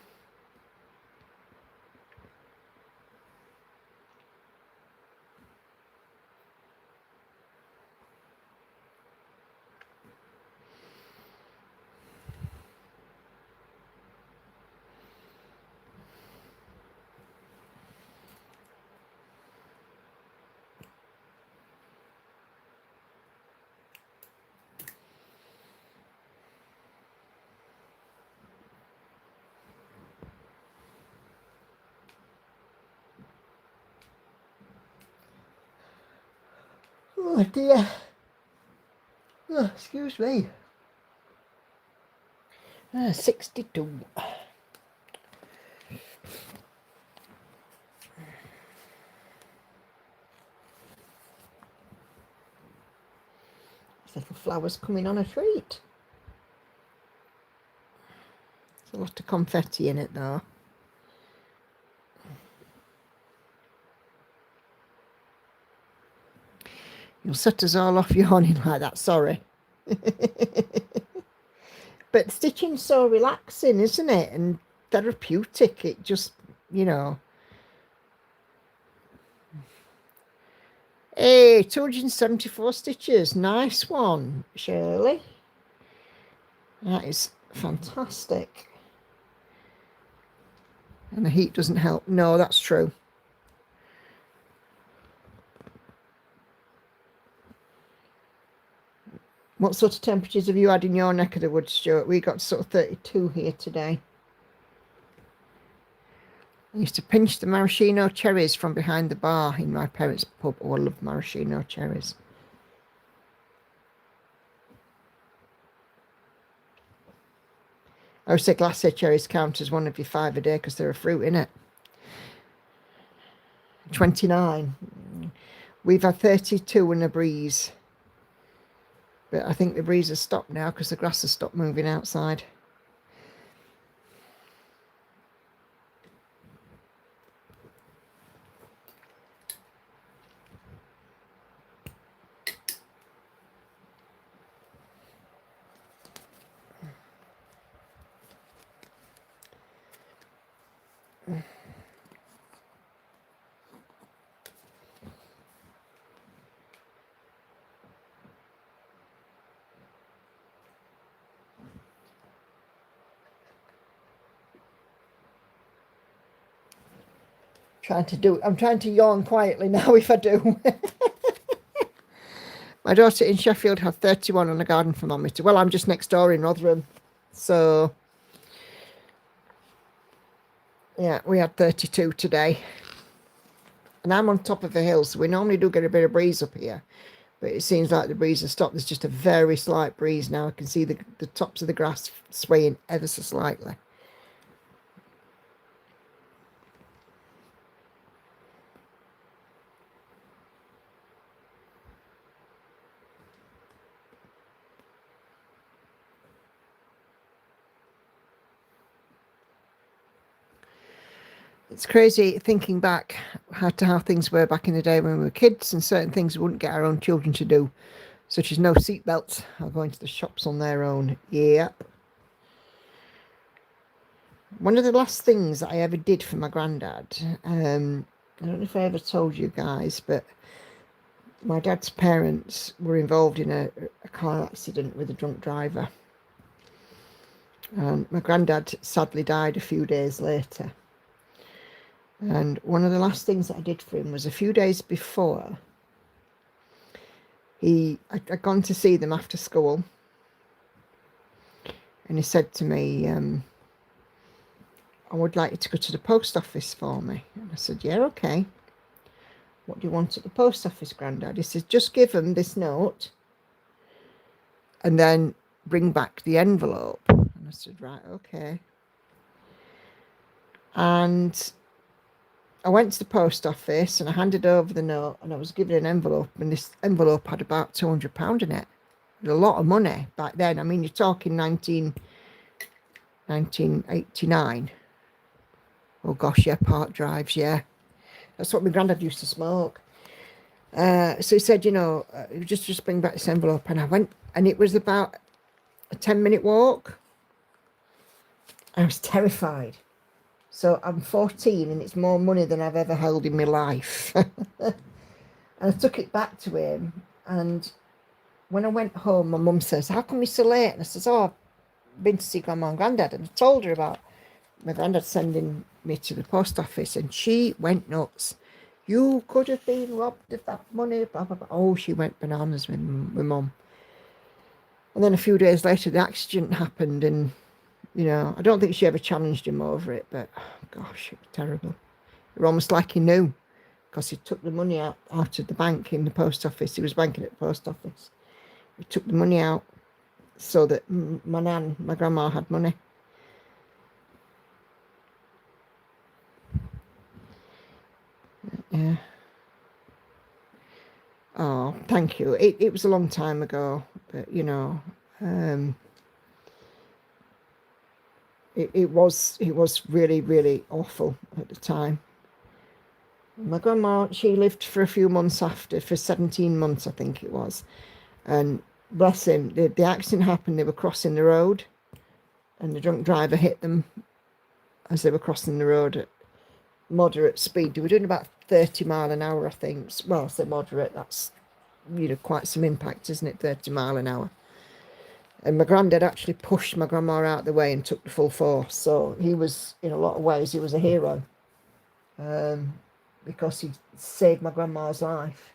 Speaker 1: Oh dear. Oh, excuse me. 62. Little flowers coming on a treat. There's a lot of confetti in it though. You'll set us all off yawning like that, sorry. But stitching's so relaxing, isn't it? And therapeutic. It just, you know. Hey, 274 stitches. Nice one, Shirley. That is fantastic. And the heat doesn't help. No, that's true. What sort of temperatures have you had in your neck of the woods, Stuart? We got sort of 32 here today. I used to pinch the maraschino cherries from behind the bar in my parents' pub. Oh, I love maraschino cherries. I would say glacé cherries count as one of your 5 a day because they're a fruit, innit? 29. We've had 32 and a breeze. But I think the breeze has stopped now because the grass has stopped moving outside. I'm trying to yawn quietly now if I do. My daughter in Sheffield had 31 on a garden thermometer. Well, I'm just next door in Rotherham. So, yeah, we had 32 today. And I'm on top of a hill, so we normally do get a bit of breeze up here. But it seems like the breeze has stopped. There's just a very slight breeze now. I can see the tops of the grass swaying ever so slightly. It's crazy thinking back to how things were back in the day when we were kids, and certain things we wouldn't get our own children to do, such as no seatbelts or going to the shops on their own. Yep. One of the last things that I ever did for my granddad, I don't know if I ever told you guys, but my dad's parents were involved in a car accident with a drunk driver. And my granddad sadly died a few days later. And one of the last things that I did for him was a few days before, I'd gone to see them after school, and he said to me, I would like you to go to the post office for me. And I said, yeah, okay. What do you want at the post office, Grandad? He says, just give them this note and then bring back the envelope. And I said, right, okay. And I went to the post office and I handed over the note, and I was given an envelope, and this envelope had about £200 in it. It was a lot of money back then. I mean, you're talking 1989. Oh gosh, yeah, park drives, yeah. That's what my granddad used to smoke. So he said, just bring back this envelope. And I went, and it was about a 10-minute walk. I was terrified. So I'm 14 and it's more money than I've ever held in my life. And I took it back to him. And when I went home, my mum says, how come you're so late? And I says, oh, I've been to see Grandma and Granddad. And I told her about my granddad sending me to the post office, and she went nuts. You could have been robbed of that money, blah, blah, blah. Oh, she went bananas with mum. And then a few days later, the accident happened, and, I don't think she ever challenged him over it, but, oh, gosh, it was terrible. It was almost like he knew, because he took the money out of the bank in the post office. He was banking at the post office. He took the money out so that my grandma had money. Yeah. Oh, thank you. It was a long time ago, but it was really, really awful at the time. My grandma, she lived for a few months after, for 17 months, I think it was. And bless him, the accident happened, they were crossing the road, and the drunk driver hit them as they were crossing the road at moderate speed. They were doing about 30 mile an hour, I think. Well, I say moderate, that's, quite some impact, isn't it? 30 mile an hour. And my granddad actually pushed my grandma out of the way and took the full force. So he was, in a lot of ways, he was a hero. Because he saved my grandma's life.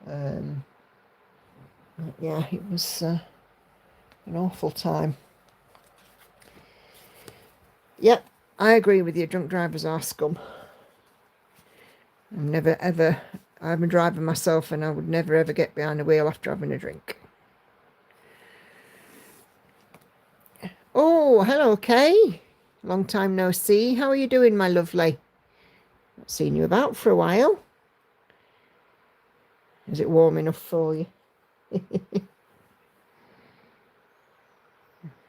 Speaker 1: Yeah, it was an awful time. Yep, I agree with you. Drunk drivers are scum. I'm never ever, I'm a driver myself, and I would never ever get behind the wheel after having a drink. Oh, hello, Kay. Long time no see. How are you doing, my lovely? Not seen you about for a while. Is it warm enough for you?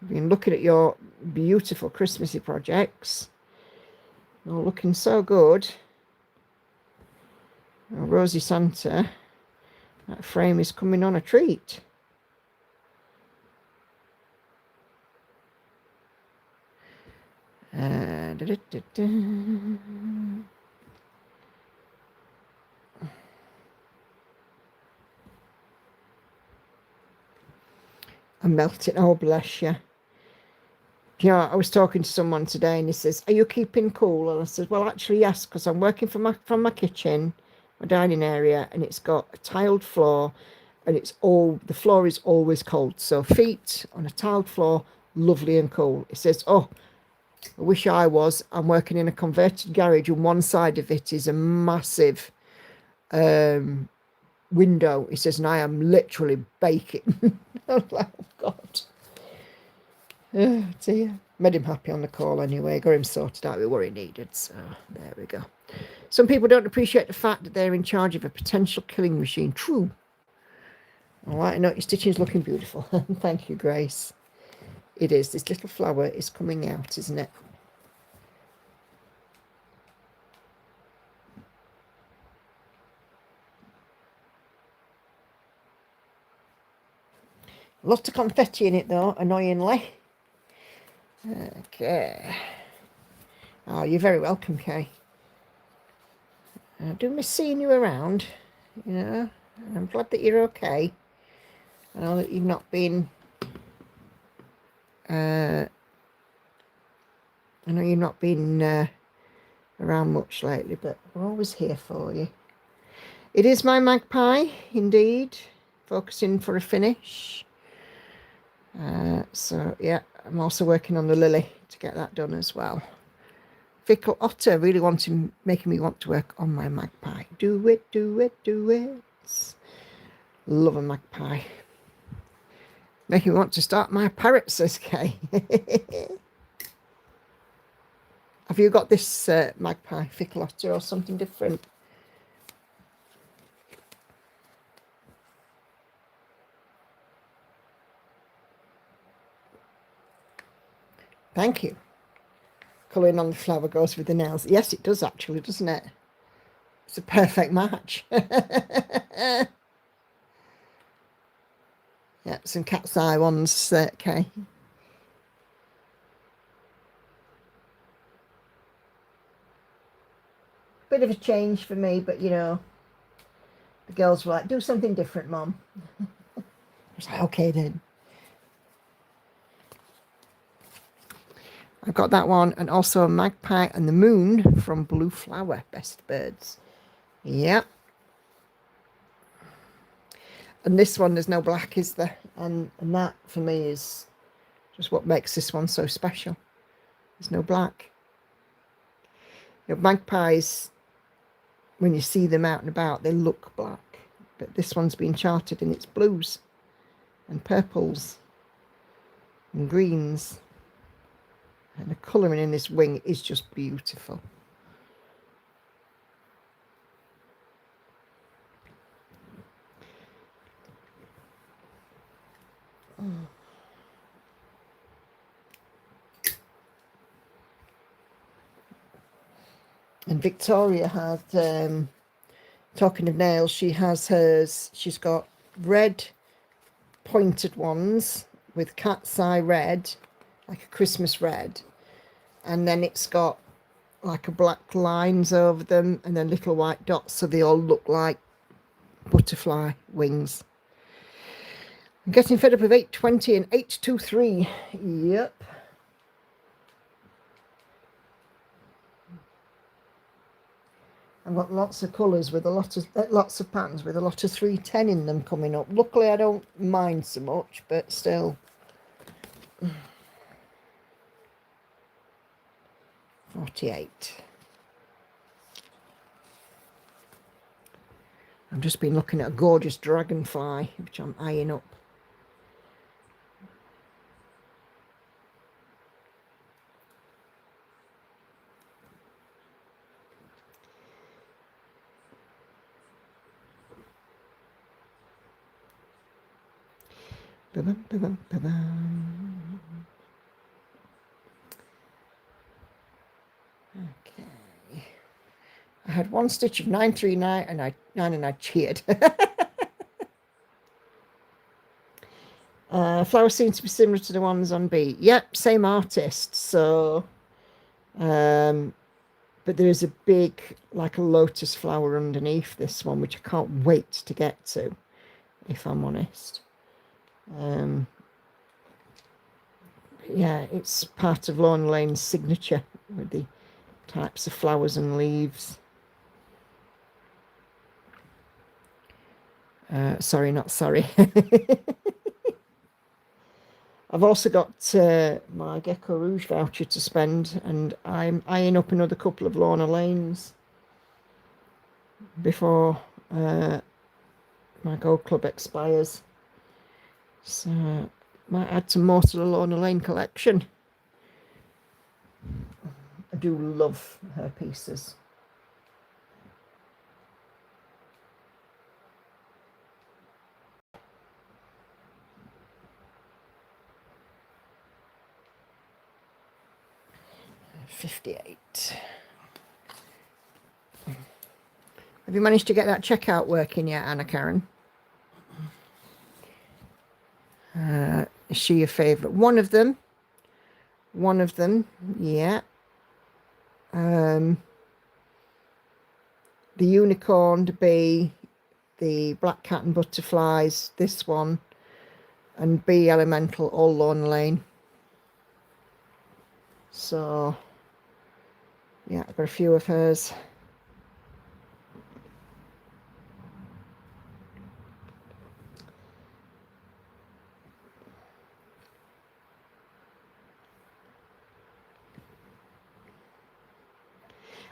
Speaker 1: Been looking at your beautiful Christmassy projects. All looking so good. Oh, Rosie Santa, that frame is coming on a treat. Da, da, da, da. I'm melting. Oh, bless you. I was talking to someone today, and he says, are you keeping cool? And I said, well, actually, yes, because I'm working from my kitchen, my dining area, and it's got a tiled floor, and the floor is always cold. So feet on a tiled floor, lovely and cool. It says, oh, I wish I was. I'm working in a converted garage, and one side of it is a massive window. He says, and I am literally baking. I'm like, oh God. Oh dear. Made him happy on the call anyway. Got him sorted out with what he needed. So there we go. Some people don't appreciate the fact that they're in charge of a potential killing machine. True. All right, I know your stitching is looking beautiful. Thank you, Grace. It is. This little flower is coming out, isn't it? Lots of confetti in it, though, annoyingly. Okay. Oh, you're very welcome, Kay. I do miss seeing you around, you know. I'm glad that you're okay. I know that you've not been... I know you've not been around much lately, but we're always here for you. It is my magpie, indeed. Focusing for a finish. So, yeah, I'm also working on the lily to get that done as well. Fickle Otter really making me want to work on my magpie. Do it, do it, do it. Love a magpie. Making me want to start my parrot, says Kay. Have you got this magpie, Fickle Otter, or something different? Thank you. Colouring on the flower goes with the nails. Yes, it does actually, doesn't it? It's a perfect match. Yeah, some cat's eye ones, Kay. Bit of a change for me, but you know, the girls were like, do something different, Mum. I was like, okay then. I've got that one, and also a magpie and the moon from Blue Flower, Best Birds. Yep. And this one, there's no black, is there? And that, for me, is just what makes this one so special. There's no black. You know, magpies, when you see them out and about, they look black. But this one's been charted in its blues and purples and greens. And the colouring in this wing is just beautiful. Oh. And Victoria had, talking of nails, she has hers, she's got red pointed ones with cat's eye red, like a Christmas red. And then it's got like a black lines over them and then little white dots, so they all look like butterfly wings. I'm getting fed up with 820 and 823. Yep. I've got lots of colours with a lot of lots of patterns with a lot of 310 in them coming up. Luckily, I don't mind so much, but still. 48. I've just been looking at a gorgeous dragonfly, which I'm eyeing up. Ba-bum, ba-bum, ba-bum. Okay. I had one stitch of 939 and I cheered. Flowers seem to be similar to the ones on B. Yep, same artist. So, but there is a big, like a lotus flower underneath this one, which I can't wait to get to, if I'm honest. Yeah, it's part of Lorna Lane's signature with the types of flowers and leaves. Sorry, not sorry. I've also got my Gecko Rouge voucher to spend, and I'm eyeing up another couple of Lorna Lanes before my Gold Club expires. So might add some more to the Lorna Lane collection. I do love her pieces. $58. Have you managed to get that checkout working yet, Anna Karen? Is she your favourite? One of them, yeah. The unicorn to be the Black Cat and Butterflies, this one, and B Elemental, all Lorna Lane. So, yeah, I've got a few of hers.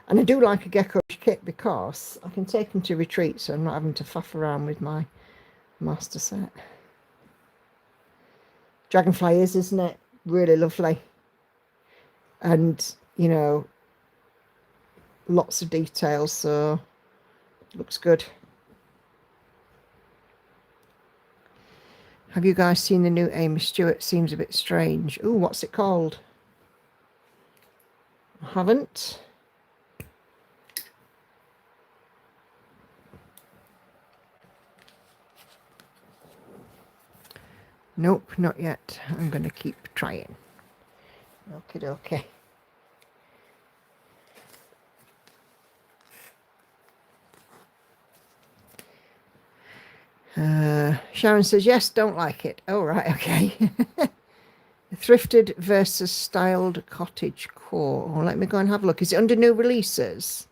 Speaker 1: And I do like a Gecko kit because I can take them to retreat, so I'm not having to faff around with my master set. Dragonfly is, isn't it? Really lovely. And, you know, lots of details, so looks good. Have you guys seen the new Amy Stewart? Seems a bit strange. Ooh, what's it called? I haven't. Nope, not yet. I'm going to keep trying. Okie dokie. Sharon says, yes, don't like it. Oh, right, okay. Thrifted versus styled cottage core. Oh, let me go and have a look. Is it under new releases?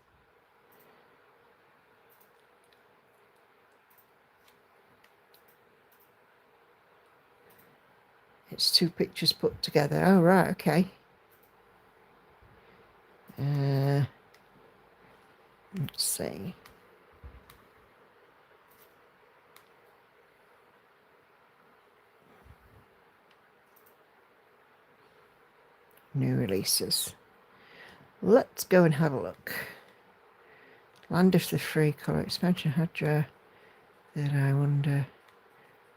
Speaker 1: It's two pictures put together. Oh, right, okay. Let's see. New releases. Let's go and have a look. Land of the Free colour expansion Hadra. That I wonder.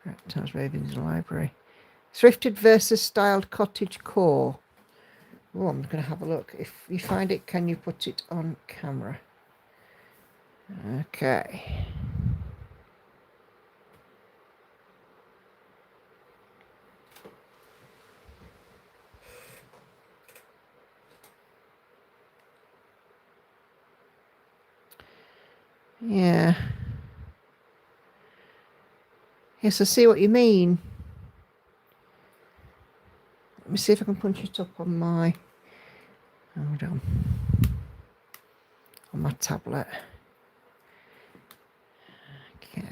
Speaker 1: Reptiles, Ravens Library. Thrifted versus styled cottage core. Oh, I'm going to have a look. If you find it, can you put it on camera? Okay. Yeah. Yes, I see what you mean. Let me see if I can punch it up on my... Hold on. On my tablet. Okay.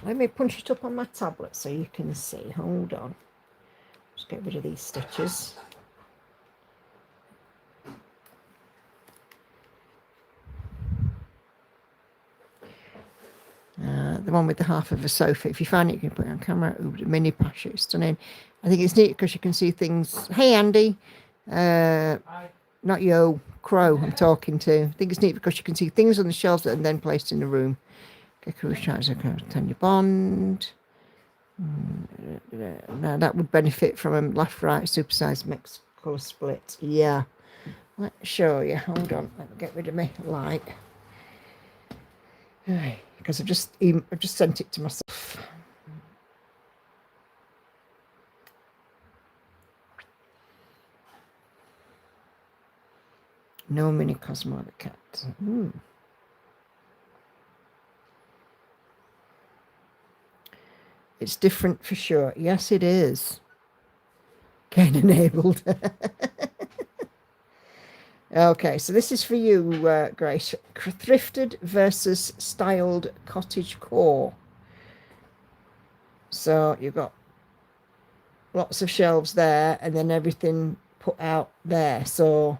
Speaker 1: Let me punch it up on my tablet so you can see. Hold on. Just get rid of these stitches. The one with the half of a sofa. If you find it, you can put it on camera. Ooh, the mini pasha is stunning. I think it's neat because you can see things. Hey, Andy.
Speaker 2: Hi.
Speaker 1: Not Yo, Crow I'm talking to. I think it's neat because you can see things on the shelves that are then placed in the room. Gecko Rouge, Tanya Bond. Now that would benefit from a left-right supersized mixed colour split. Yeah. Let's show you. Hold on. Let me get rid of my light. Because I've just sent it to myself. No mini Cosmo the cat. It's different for sure. Yes, it is. Ken enabled. Okay, so this is for you, Grace. Thrifted versus styled cottage core. So you've got lots of shelves there and then everything put out there. So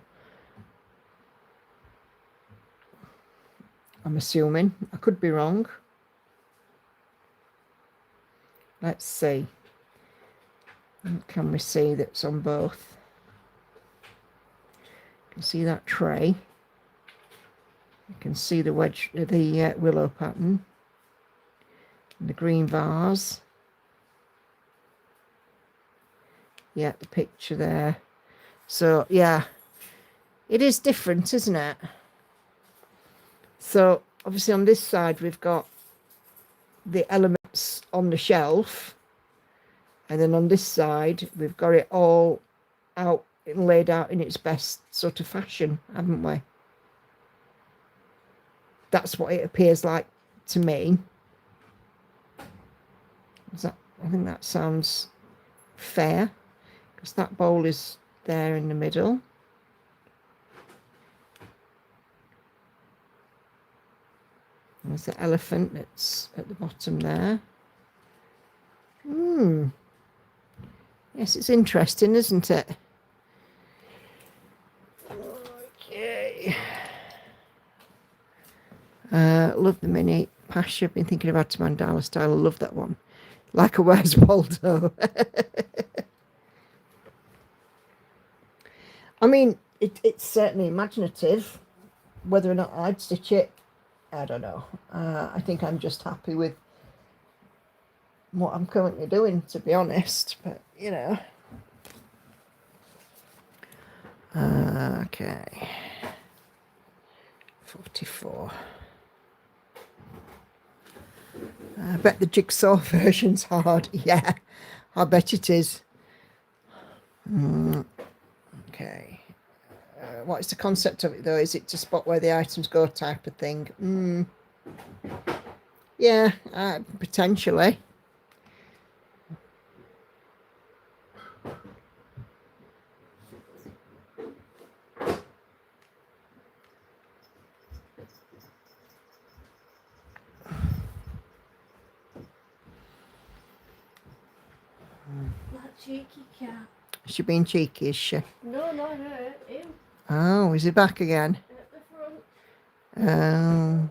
Speaker 1: I'm assuming, I could be wrong. Let's see. Can we see that's on both? You can see that tray. You can see the wedge, the willow pattern, and the green vase. Yeah, the picture there. So yeah, it is different, isn't it? So obviously on this side we've got the elements on the shelf, and then on this side we've got it all out and laid out in its best sort of fashion, haven't we? That's what it appears like to me. I think that sounds fair, because that bowl is there in the middle. There's the elephant that's at the bottom there. Yes, it's interesting, isn't it? Okay. Love the mini Pasha. I've been thinking about the mandala style. I love that one. Like a Where's Waldo? I mean, it's certainly imaginative. Whether or not I'd stitch it, I don't know. I think I'm just happy with what I'm currently doing, to be honest. But, you know. Okay. 44. I bet the jigsaw version's hard. Yeah, I bet it is. Okay. What is the concept of it, though? Is it to spot where the items go type of thing? Yeah, potentially.
Speaker 3: That cheeky cat.
Speaker 1: Is she being cheeky, is she?
Speaker 3: No, not her. Him.
Speaker 1: Oh, is he back again?
Speaker 3: At the front.
Speaker 1: Oh.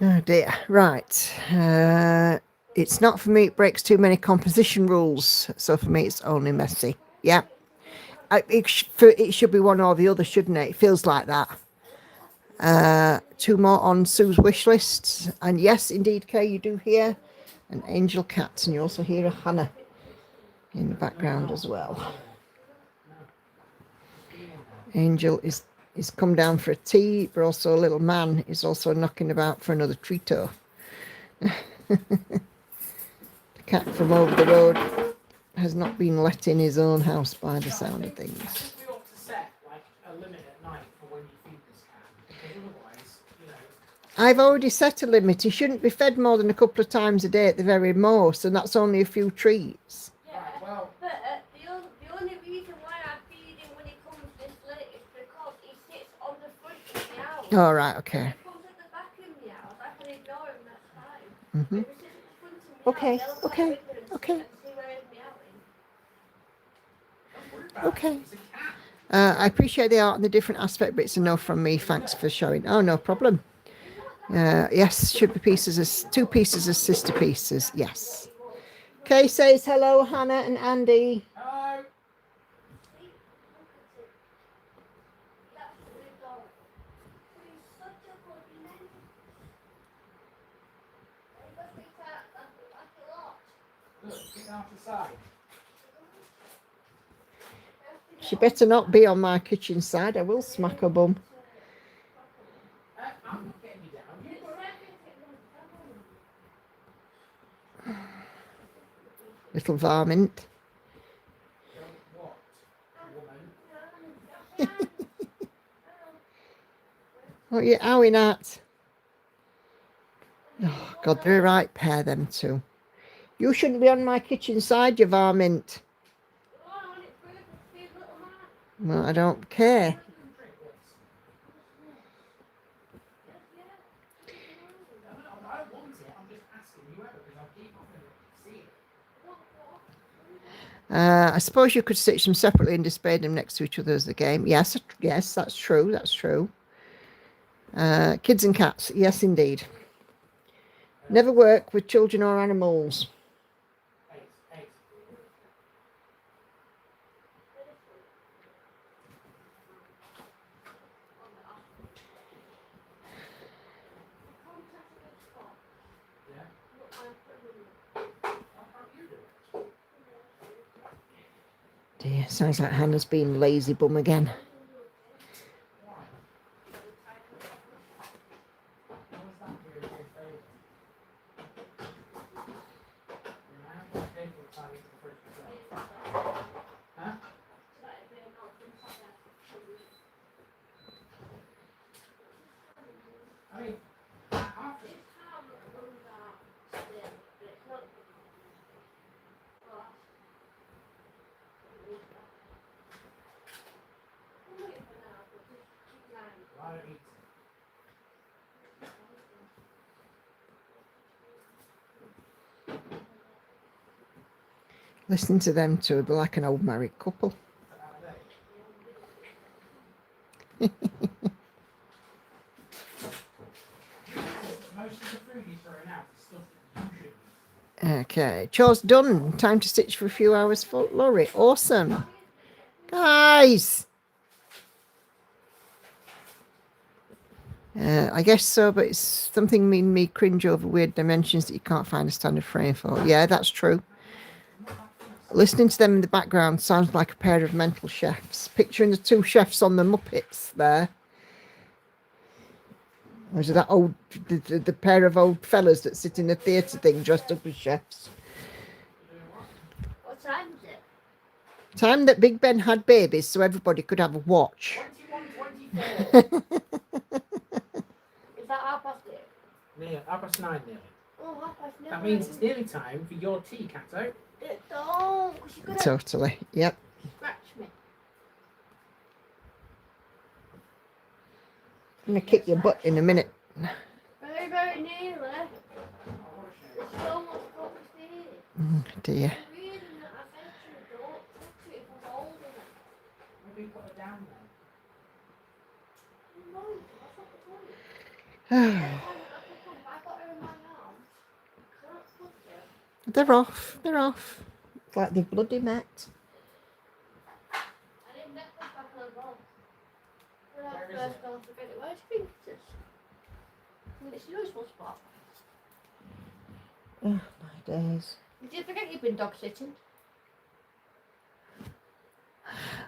Speaker 1: Oh dear. Right. It's not for me. It breaks too many composition rules. So for me, it's only messy. Yeah. It should be one or the other, shouldn't it? It feels like that. 2 more on Sue's wish list. And yes, indeed, Kay, you do hear an angel cat. And you also hear a Hannah in the background as well. Angel is come down for a tea, but also a little man is also knocking about for another treato. The cat from over the road has not been let in his own house by the sound of things.
Speaker 2: I think we ought to set like a limit at night for when you feed this cat, because otherwise, you know.
Speaker 1: I've already set a limit. He shouldn't be fed more than a couple of times a day at the very most, and that's only a few treats.
Speaker 3: Yeah,
Speaker 2: Right, well,
Speaker 3: but the only reason why I feed him when he comes this late is because he sits on the front of the house.
Speaker 1: All right, okay.
Speaker 3: If he comes at the back of the house, I can ignore him, that's fine.
Speaker 1: Mm-hmm.
Speaker 3: If he sits at the front of the
Speaker 1: Okay,
Speaker 3: house, I'll
Speaker 1: okay,
Speaker 3: go with him and
Speaker 1: okay.
Speaker 3: see where he's meowing.
Speaker 2: don't worry about
Speaker 1: Okay.
Speaker 2: it. It's a cat.
Speaker 1: I appreciate the art and the different aspect, but it's a no from me. Thanks for showing. Oh, no problem. Yes, should be pieces as 2 pieces as sister pieces. Yes. Kay says hello, Hannah and Andy.
Speaker 2: Hello.
Speaker 3: See, look at him. He absolutely don't. He's such a good man. He does think that like a lot.
Speaker 2: Look, get down to the side.
Speaker 1: She better not be on my kitchen side. I will smack her bum.
Speaker 2: I'm not getting you down. You got
Speaker 1: little varmint.
Speaker 2: Don't what? Woman?
Speaker 1: What are you owing at? Oh, God, they're a right pair, them two. You shouldn't be on my kitchen side, you varmint. Well, I don't care.
Speaker 2: I don't want it. I'm just asking whoever because I'll keep on see it.
Speaker 1: I suppose you could stitch them separately and display them next to each other as a game. Yes, yes, that's true. That's true. Kids and cats. Yes, indeed. Never work with children or animals. Dear, sounds like Hannah's being lazy bum again. Listening to them two, they're like an old married couple. Okay, chores done. Time to stitch for a few hours for Laurie. Awesome. Guys! I guess so, but it's something making me cringe over weird dimensions that you can't find a standard frame for. Yeah, that's true. Listening to them in the background sounds like a pair of mental chefs. Picturing the two chefs on the Muppets there. Or is it that old, the pair of old fellas that sit in the theatre thing dressed up as chefs?
Speaker 3: What time is it?
Speaker 1: Time that Big Ben had babies so everybody could have a watch.
Speaker 2: 21:24.
Speaker 3: Is that 8:30?
Speaker 2: Nearly, 9:30 nearly.
Speaker 3: Oh, 9:30.
Speaker 2: That means it's nearly time for your tea, Cato.
Speaker 3: Don't, 'cause you're gonna
Speaker 1: Totally, yep.
Speaker 3: scratch me.
Speaker 1: I'm going to kick your butt in a minute.
Speaker 3: Very, very nearly. There's so much focus here.
Speaker 1: Oh, dear.
Speaker 3: The reason that I said to you, don't touch it if I'm holding it.
Speaker 2: Maybe put it down then.
Speaker 3: No, that's not the point. I got her in my arms. Don't touch it.
Speaker 1: They're off. They're off. It's like they've bloody met.
Speaker 3: I didn't get this back on the ball. When I
Speaker 2: Where is
Speaker 3: first
Speaker 2: it?
Speaker 3: go to get it, where do you think it is? I mean, it's a useful spot.
Speaker 1: Oh, my days.
Speaker 3: Did you forget you've been dog sitting?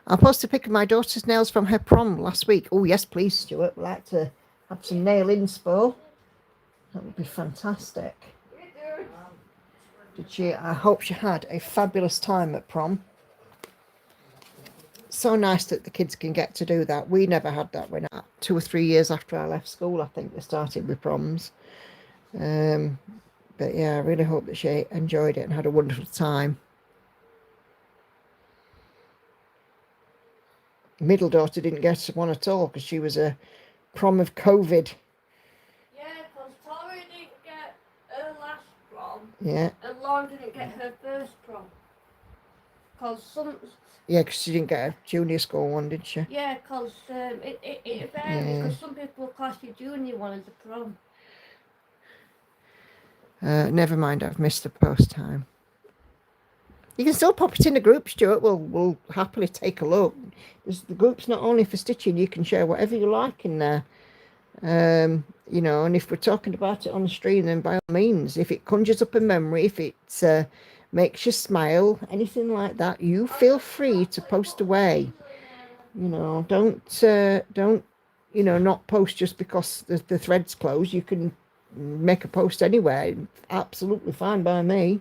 Speaker 1: I posted a pic of my daughter's nails from her prom last week. Oh, yes, please, Stuart. We'd like to have some nail inspo. That would be fantastic. Did she? I hope she had a fabulous time at prom. So nice that the kids can get to do that. We never had that when 2 or 3 years after I left school, I think they started with proms. But yeah, I really hope that she enjoyed it and had a wonderful time. Middle daughter didn't get one at all because she was a prom of COVID.
Speaker 3: Yeah, because Tori didn't get her last prom.
Speaker 1: Yeah.
Speaker 3: And Lauren didn't get her first prom. Because some...
Speaker 1: Yeah, because she didn't get a junior school one, did she?
Speaker 3: Yeah, because it varies. Because some people class your junior one as a prom.
Speaker 1: Never mind, I've missed the post time. You can still pop it in the group, Stuart. We'll happily take a look. The group's not only for stitching, you can share whatever you like in there. You know, and if we're talking about it on the stream, then by all means, if it conjures up a memory, if it makes you smile, anything like that, you feel free to post away. You know, don't not post just because the thread's closed. You can make a post anywhere. Absolutely fine by me.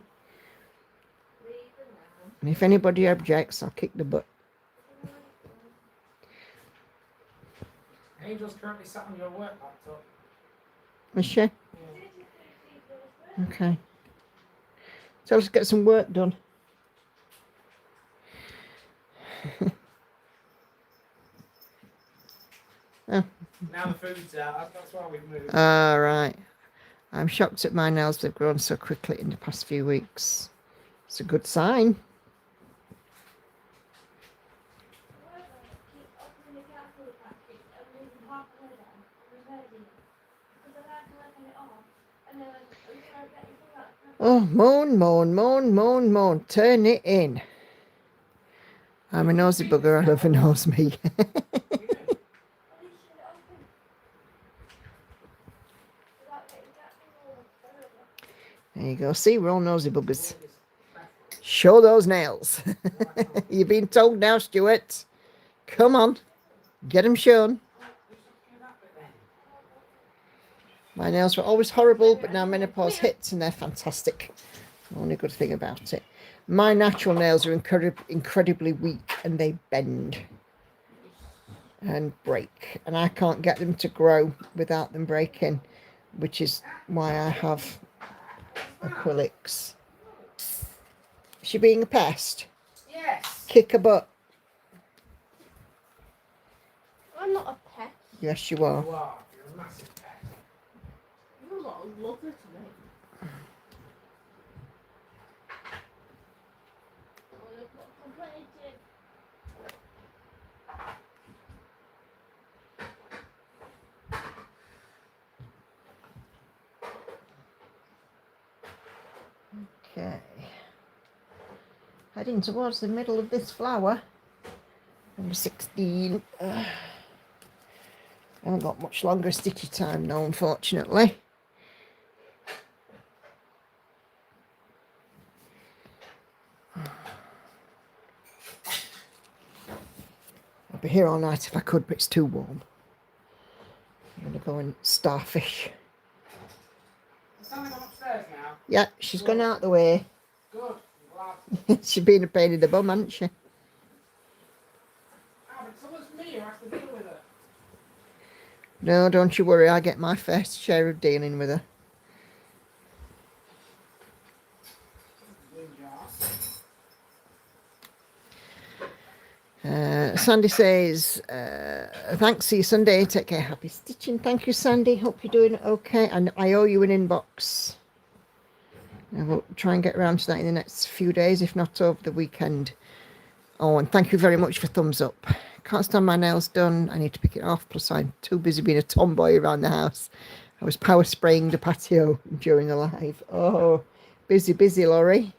Speaker 1: And if anybody objects, I'll kick the butt.
Speaker 2: Angel's currently sat on your work laptop.
Speaker 1: Is she?
Speaker 2: Yeah.
Speaker 1: Okay. So let's get some work done. Oh.
Speaker 2: Now the food's out. That's why we've moved.
Speaker 1: All right. I'm shocked that my nails have grown so quickly in the past few weeks. It's a good sign. Oh, moan, moan, moan, moan, moan. Turn it in. I'm a nosy bugger. I love a nose me. There you go. See, we're all nosy buggers. Show those nails. You've been told now, Stuart. Come on. Get them shown. My nails were always horrible, but now menopause hits and they're fantastic. Only good thing about it. My natural nails are incredibly weak and they bend and break. And I can't get them to grow without them breaking, which is why I have acrylics. Is she being a pest?
Speaker 2: Yes.
Speaker 1: Kick her butt.
Speaker 3: I'm not a pest.
Speaker 1: Yes, you are.
Speaker 2: You are. You're a massive pet.
Speaker 3: You're not a lover to me.
Speaker 1: Okay. Heading towards the middle of this flower. Number 16. I haven't got much longer stitchy time now, unfortunately. I'd be here all night if I could, but it's too warm. I'm going to go and starfish.
Speaker 2: Has Sally gone upstairs now?
Speaker 1: Yeah, she's gone out the way.
Speaker 2: Good. I'm glad.
Speaker 1: She's been a pain in the bum, hasn't she?
Speaker 2: Ah, but so it's me who has to deal with her.
Speaker 1: No, don't you worry. I get my fair share of dealing with her. Sandy says, thanks, see you Sunday. Take care, happy stitching. Thank you, Sandy. Hope you're doing okay. And I owe you an inbox. I will try and get around to that in the next few days, if not over the weekend. Oh, and thank you very much for thumbs up. Can't stand my nails done. I need to pick it off. Plus, I'm too busy being a tomboy around the house. I was power spraying the patio during the live. Oh, busy, busy, Laurie.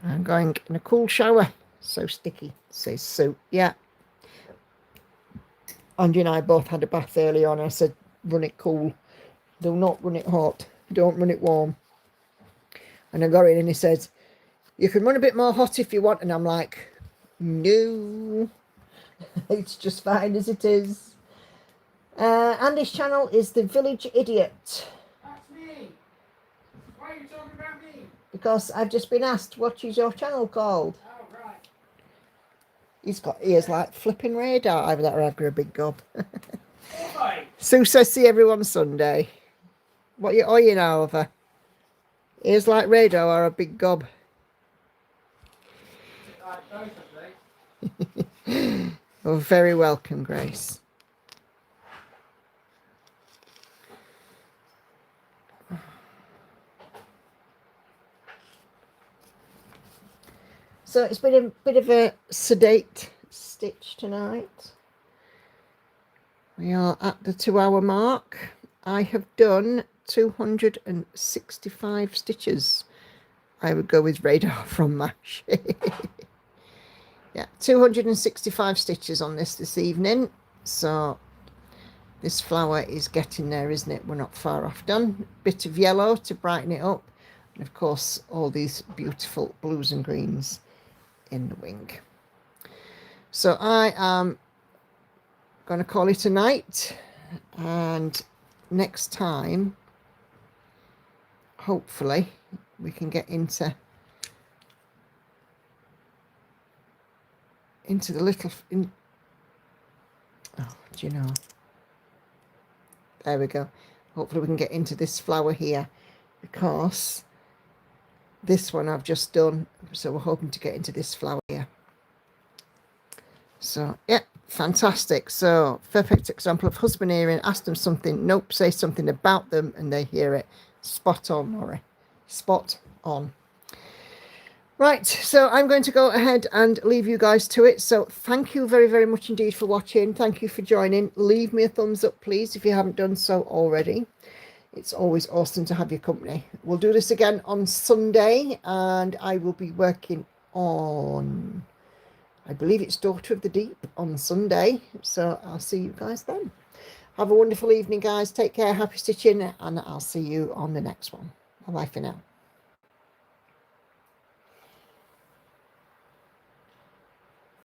Speaker 1: I'm going in a cool shower. So sticky, says Sue. Yeah. Andy and I both had a bath earlier on. I said, run it cool. Do not run it hot. Don't run it warm. And I got in and he said, you can run a bit more hot if you want. And I'm like, no. It's just fine as it is. Andy's channel is The Village Idiot.
Speaker 2: That's me. Why are you talking about me?
Speaker 1: Because I've just been asked, what is your channel called?
Speaker 2: Oh, right.
Speaker 1: He's got ears like flipping radar. Either that or I've got a big gob.
Speaker 2: Right.
Speaker 1: Sue says, see everyone Sunday. What you eyeing over? Ears like radar or a big gob?
Speaker 2: Like both, I think.
Speaker 1: Oh, very welcome, Grace. So it's been a bit of a sedate stitch tonight. We are at the 2 hour mark. I have done 265 stitches. I would go with Radar from MASH. Yeah, 265 stitches on this evening. So this flower is getting there, isn't it? We're not far off done. Bit of yellow to brighten it up. And of course, all these beautiful blues and greens in the wing. So I am going to call it a night. And next time, hopefully, we can get into the little, oh, do you know, there we go. Hopefully we can get into this flower here, because this one I've just done, so we're hoping to get into this flower here. So yeah, fantastic. So perfect example of husband hearing. Ask them something, nope, say something about them and they hear it. Spot on, Maury, spot on. Right, so I'm going to go ahead and leave you guys to it. So thank you very, very much indeed for watching. Thank you for joining. Leave me a thumbs up, please, if you haven't done so already. It's always awesome to have your company. We'll do this again on Sunday, and I will be working on, I believe it's Daughter of the Deep on Sunday. So I'll see you guys then. Have a wonderful evening, guys. Take care. Happy stitching, and I'll see you on the next one. Bye-bye for now.